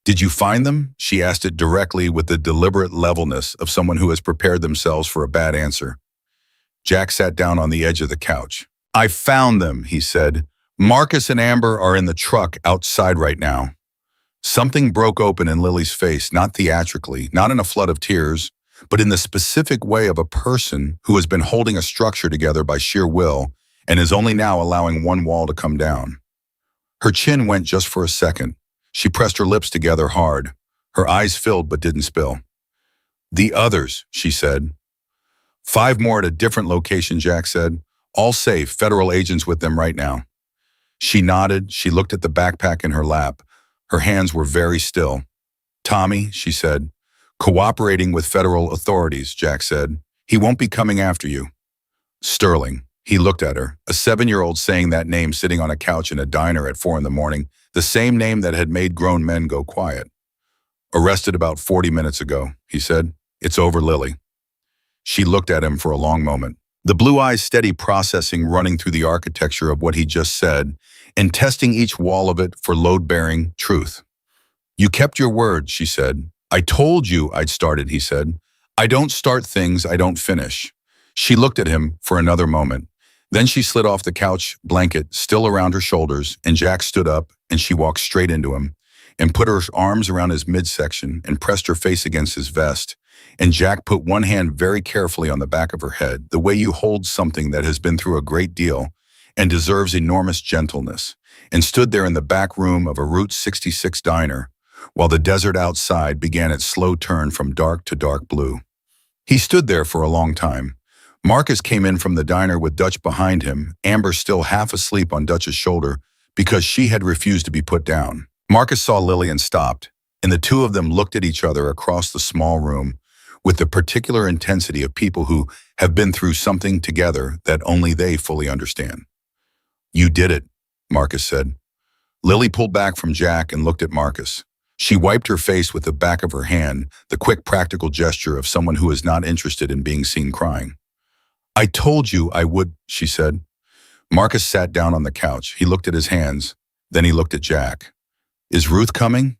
[SPEAKER 1] "Did you find them?" She asked it directly with the deliberate levelness of someone who has prepared themselves for a bad answer. Jack sat down on the edge of the couch. "I found them," he said. "Marcus and Amber are in the truck outside right now." Something broke open in Lily's face, not theatrically, not in a flood of tears, but in the specific way of a person who has been holding a structure together by sheer will and is only now allowing one wall to come down. Her chin went just for a second. She pressed her lips together hard. Her eyes filled but didn't spill. "The others," she said. "5 more at a different location," Jack said. "All safe, federal agents with them right now." She nodded. She looked at the backpack in her lap. Her hands were very still. "Tommy," she said. "Cooperating with federal authorities," Jack said. "He won't be coming after you." Sterling. He looked at her, a 7-year-old saying that name sitting on a couch in a diner at 4 in the morning, the same name that had made grown men go quiet. "Arrested about 40 minutes ago," he said. "It's over, Lily." She looked at him for a long moment, the blue eyes steady processing running through the architecture of what he just said and testing each wall of it for load-bearing truth. "You kept your word," she said. "I told you I'd start it," he said. "I don't start things I don't finish." She looked at him for another moment. Then she slid off the couch blanket still around her shoulders, and Jack stood up and she walked straight into him and put her arms around his midsection and pressed her face against his vest. And Jack put one hand very carefully on the back of her head, the way you hold something that has been through a great deal and deserves enormous gentleness, and stood there in the back room of a Route 66 diner while the desert outside began its slow turn from dark to dark blue. He stood there for a long time. Marcus came in from the diner with Dutch behind him, Amber still half asleep on Dutch's shoulder because she had refused to be put down. Marcus saw Lily and stopped, and the two of them looked at each other across the small room with the particular intensity of people who have been through something together that only they fully understand. "You did it," Marcus said. Lily pulled back from Jack and looked at Marcus. She wiped her face with the back of her hand, the quick practical gesture of someone who is not interested in being seen crying. "I told you I would," she said. Marcus sat down on the couch. He looked at his hands. Then he looked at Jack. "Is Ruth coming?"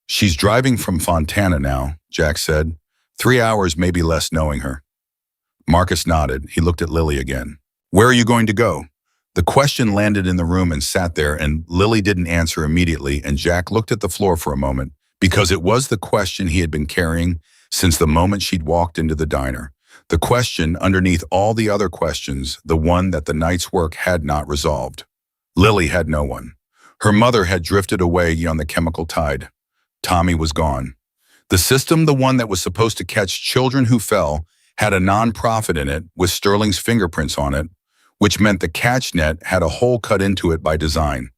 [SPEAKER 1] "She's driving from Fontana now," Jack said. 3 hours, maybe less, knowing her. Marcus nodded. He looked at Lily again. "Where are you going to go?" The question landed in the room and sat there, and Lily didn't answer immediately, and Jack looked at the floor for a moment, because it was the question he had been carrying since the moment she'd walked into the diner. The question underneath all the other questions, the one that the night's work had not resolved. Lily had no one. Her mother had drifted away on the chemical tide. Tommy was gone. The system, the one that was supposed to catch children who fell, had a non-profit in it with Sterling's fingerprints on it, which meant the catch net had a hole cut into it by design.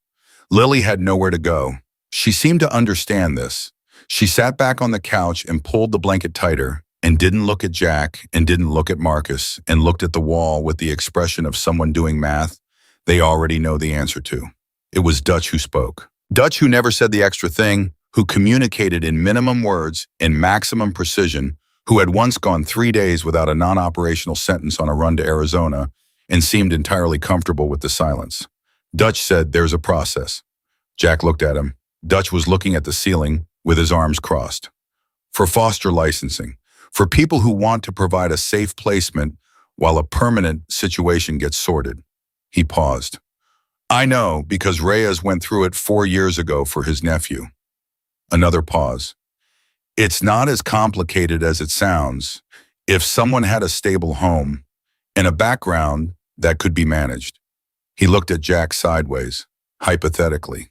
[SPEAKER 1] Lily had nowhere to go. She seemed to understand this. She sat back on the couch and pulled the blanket tighter, and didn't look at Jack and didn't look at Marcus and looked at the wall with the expression of someone doing math they already know the answer to. It was Dutch who spoke. Dutch, who never said the extra thing, who communicated in minimum words and maximum precision, who had once gone 3 days without a non-operational sentence on a run to Arizona and seemed entirely comfortable with the silence. Dutch said, "There's a process." Jack looked at him. Dutch was looking at the ceiling with his arms crossed. "For foster licensing. For people who want to provide a safe placement while a permanent situation gets sorted." He paused. "I know, because Reyes went through it 4 years ago for his nephew." Another pause. "It's not as complicated as it sounds. If someone had a stable home and a background that could be managed." He looked at Jack sideways, hypothetically.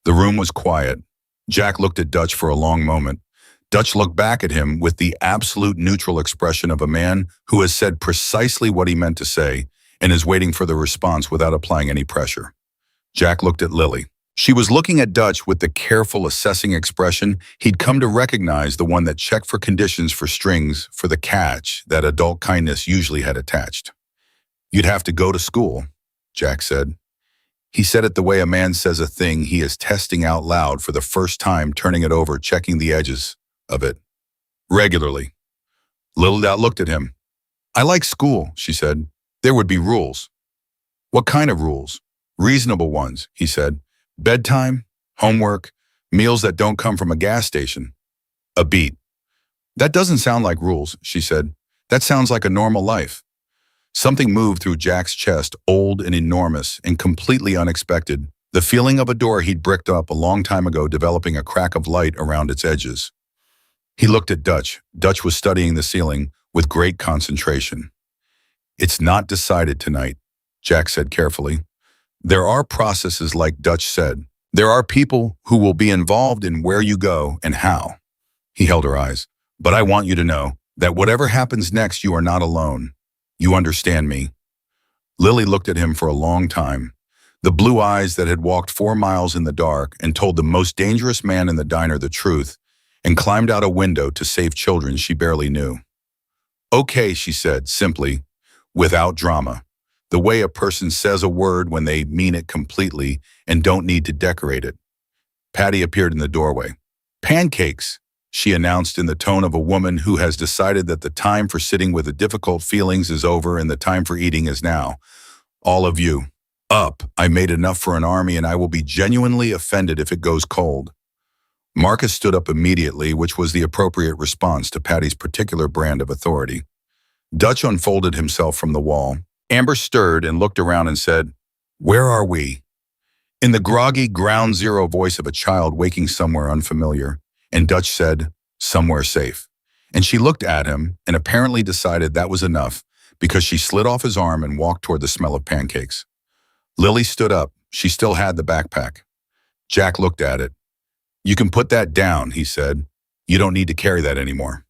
[SPEAKER 1] The room was quiet. Jack looked at Dutch for a long moment. Dutch looked back at him with the absolute neutral expression of a man who has said precisely what he meant to say and is waiting for the response without applying any pressure. Jack looked at Lily. She was looking at Dutch with the careful, assessing expression he'd come to recognize, the one that checked for conditions, for strings, for the catch that adult kindness usually had attached. "You'd have to go to school," Jack said. He said it the way a man says a thing he is testing out loud for the first time, turning it over, checking the edges of it. "Regularly." Lily looked at him. "I like school," she said. "There would be rules." "What kind of rules?" "Reasonable ones," he said. "Bedtime, homework, meals that don't come from a gas station." A beat. "That doesn't sound like rules," she said. "That sounds like a normal life." Something moved through Jack's chest, old and enormous and completely unexpected, the feeling of a door he'd bricked up a long time ago developing a crack of light around its edges. He looked at Dutch. Dutch was studying the ceiling with great concentration. "It's not decided tonight," Jack said carefully. "There are processes, like Dutch said. There are people who will be involved in where you go and how." He held her eyes. "But I want you to know that whatever happens next, you are not alone. You understand me?" Lily looked at him for a long time. The blue eyes that had walked 4 miles in the dark and told the most dangerous man in the diner the truth, and climbed out a window to save children she barely knew. "Okay," she said, simply, without drama. The way a person says a word when they mean it completely and don't need to decorate it. Patty appeared in the doorway. "Pancakes," she announced in the tone of a woman who has decided that the time for sitting with the difficult feelings is over and the time for eating is now. "All of you, up. I made enough for an army and I will be genuinely offended if it goes cold." Marcus stood up immediately, which was the appropriate response to Patty's particular brand of authority. Dutch unfolded himself from the wall. Amber stirred and looked around and said, "Where are we?" In the groggy, ground zero voice of a child waking somewhere unfamiliar, and Dutch said, "Somewhere safe." And she looked at him and apparently decided that was enough, because she slid off his arm and walked toward the smell of pancakes. Lily stood up. She still had the backpack. Jack looked at it. "You can put that down," he said. "You don't need to carry that anymore."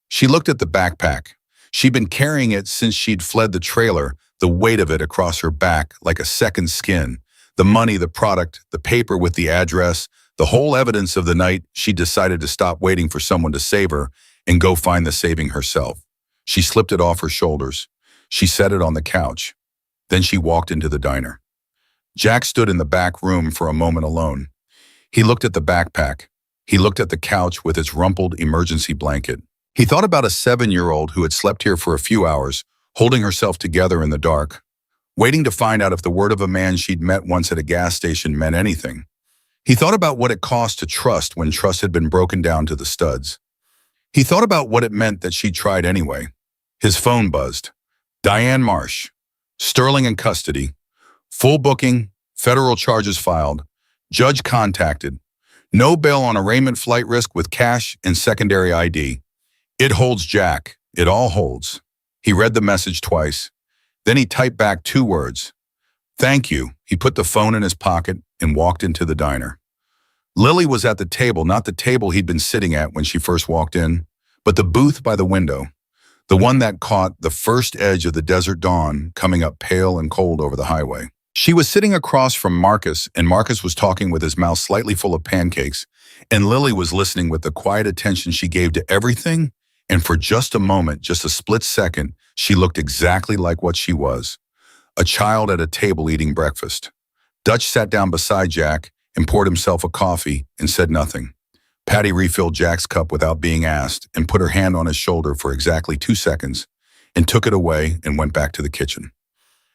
[SPEAKER 1] She looked at the backpack. She'd been carrying it since she'd fled the trailer, the weight of it across her back like a second skin. The money, the product, the paper with the address, the whole evidence of the night she decided to stop waiting for someone to save her and go find the saving herself. She slipped it off her shoulders. She set it on the couch. Then she walked into the diner. Jack stood in the back room for a moment alone. He looked at the backpack. He looked at the couch with its rumpled emergency blanket. He thought about a 7-year-old who had slept here for a few hours, holding herself together in the dark, waiting to find out if the word of a man she'd met once at a gas station meant anything. He thought about what it cost to trust when trust had been broken down to the studs. He thought about what it meant that she'd tried anyway. His phone buzzed. "Diane Marsh. Sterling in custody. Full booking. Federal charges filed. Judge contacted. No bail on arraignment flight risk with cash and secondary ID. It holds, Jack. It all holds." He read the message twice. Then he typed back 2 words. "Thank you." He put the phone in his pocket and walked into the diner. Lily was at the table, not the table he'd been sitting at when she first walked in, but the booth by the window, the one that caught the first edge of the desert dawn coming up pale and cold over the highway. She was sitting across from Marcus, and Marcus was talking with his mouth slightly full of pancakes, and Lily was listening with the quiet attention she gave to everything, and for just a moment, just a split second, she looked exactly like what she was, a child at a table eating breakfast. Dutch sat down beside Jack and poured himself a coffee and said nothing. Patty refilled Jack's cup without being asked and put her hand on his shoulder for exactly 2 seconds and took it away and went back to the kitchen.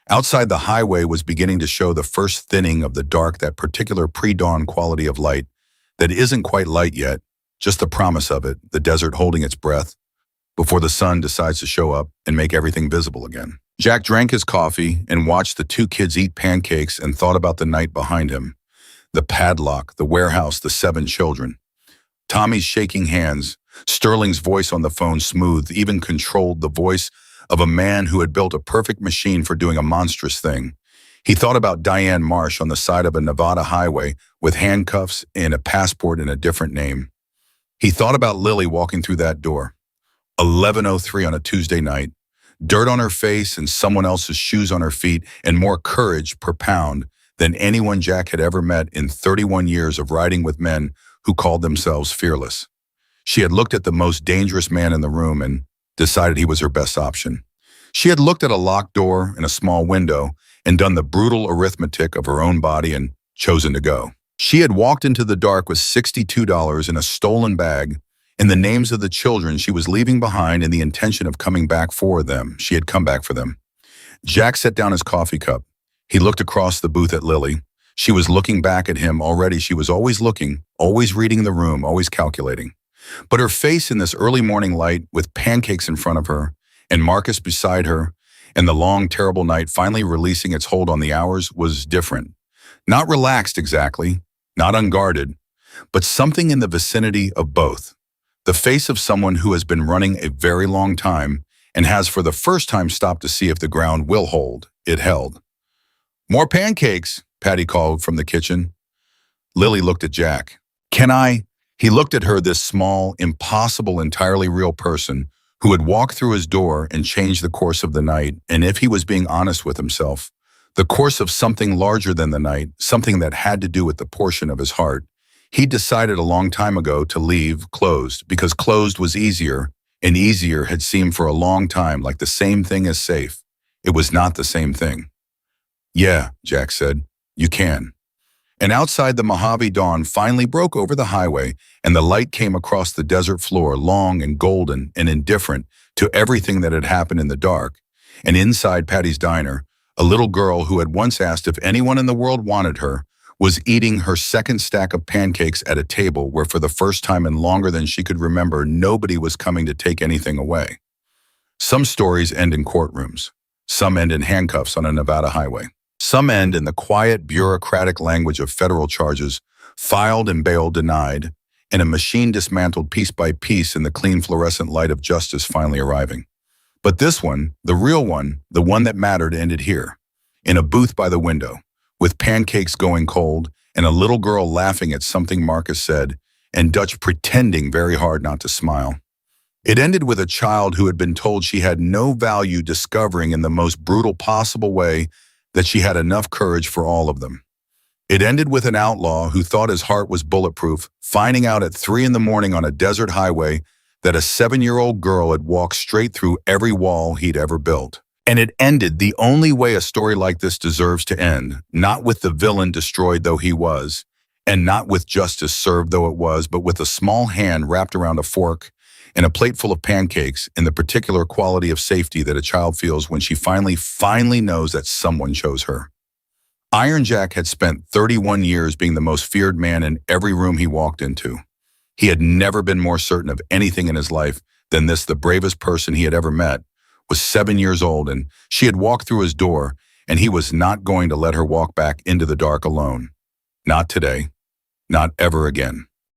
[SPEAKER 1] Outside, the highway was beginning to show the first thinning of the dark, that particular pre-dawn quality of light that isn't quite light yet, just the promise of it, the desert holding its breath, before the sun decides to show up and make everything visible again. Jack drank his coffee and watched the 2 kids eat pancakes and thought about the night behind him, the padlock, the warehouse, the 7 children. Tommy's shaking hands, Sterling's voice on the phone smooth, even controlled, the voice of a man who had built a perfect machine for doing a monstrous thing. He thought about Diane Marsh on the side of a Nevada highway with handcuffs and a passport in a different name. He thought about Lily walking through that door. 11:03 on a Tuesday night, dirt on her face and someone else's shoes on her feet, and more courage per pound than anyone Jack had ever met in 31 years of riding with men who called themselves fearless. She had looked at the most dangerous man in the room and decided he was her best option. She had looked at a locked door and a small window and done the brutal arithmetic of her own body and chosen to go. She had walked into the dark with $62 in a stolen bag and the names of the children she was leaving behind and the intention of coming back for them. She had come back for them. Jack set down his coffee cup. He looked across the booth at Lily. She was looking back at him already. She was always looking, always reading the room, always calculating. But her face in this early morning light with pancakes in front of her and Marcus beside her and the long, terrible night finally releasing its hold on the hours was different. Not relaxed exactly, not unguarded, but something in the vicinity of both. The face of someone who has been running a very long time and has for the first time stopped to see if the ground will hold. It held. "More pancakes," Patty called from the kitchen. Lily looked at Jack. "Can I?" He looked at her, this small, impossible, entirely real person who had walked through his door and changed the course of the night, and if he was being honest with himself, the course of something larger than the night, something that had to do with the portion of his heart. He decided a long time ago to leave closed because closed was easier, and easier had seemed for a long time like the same thing as safe. It was not the same thing. "Yeah," Jack said, "you can." And outside, the Mojave dawn finally broke over the highway, and the light came across the desert floor, long and golden and indifferent to everything that had happened in the dark. And inside Patty's diner, a little girl who had once asked if anyone in the world wanted her was eating her second stack of pancakes at a table where for the first time in longer than she could remember, nobody was coming to take anything away. Some stories end in courtrooms. Some end in handcuffs on a Nevada highway. Some end in the quiet, bureaucratic language of federal charges, filed and bail denied, and a machine dismantled piece by piece in the clean fluorescent light of justice finally arriving. But this one, the real one, the one that mattered, ended here, in a booth by the window, with pancakes going cold and a little girl laughing at something Marcus said, and Dutch pretending very hard not to smile. It ended with a child who had been told she had no value discovering in the most brutal possible way that she had enough courage for all of them. It ended with an outlaw who thought his heart was bulletproof, finding out at 3 a.m. on a desert highway that a 7-year-old girl had walked straight through every wall he'd ever built. And it ended the only way a story like this deserves to end, not with the villain destroyed though he was, and not with justice served though it was, but with a small hand wrapped around a fork and a plate full of pancakes in the particular quality of safety that a child feels when she finally knows that someone chose her. Iron Jack had spent 31 years being the most feared man in every room he walked into. He had never been more certain of anything in his life than this. The bravest person he had ever met was 7 years old, and she had walked through his door, and he was not going to let her walk back into the dark alone. Not today. Not ever again.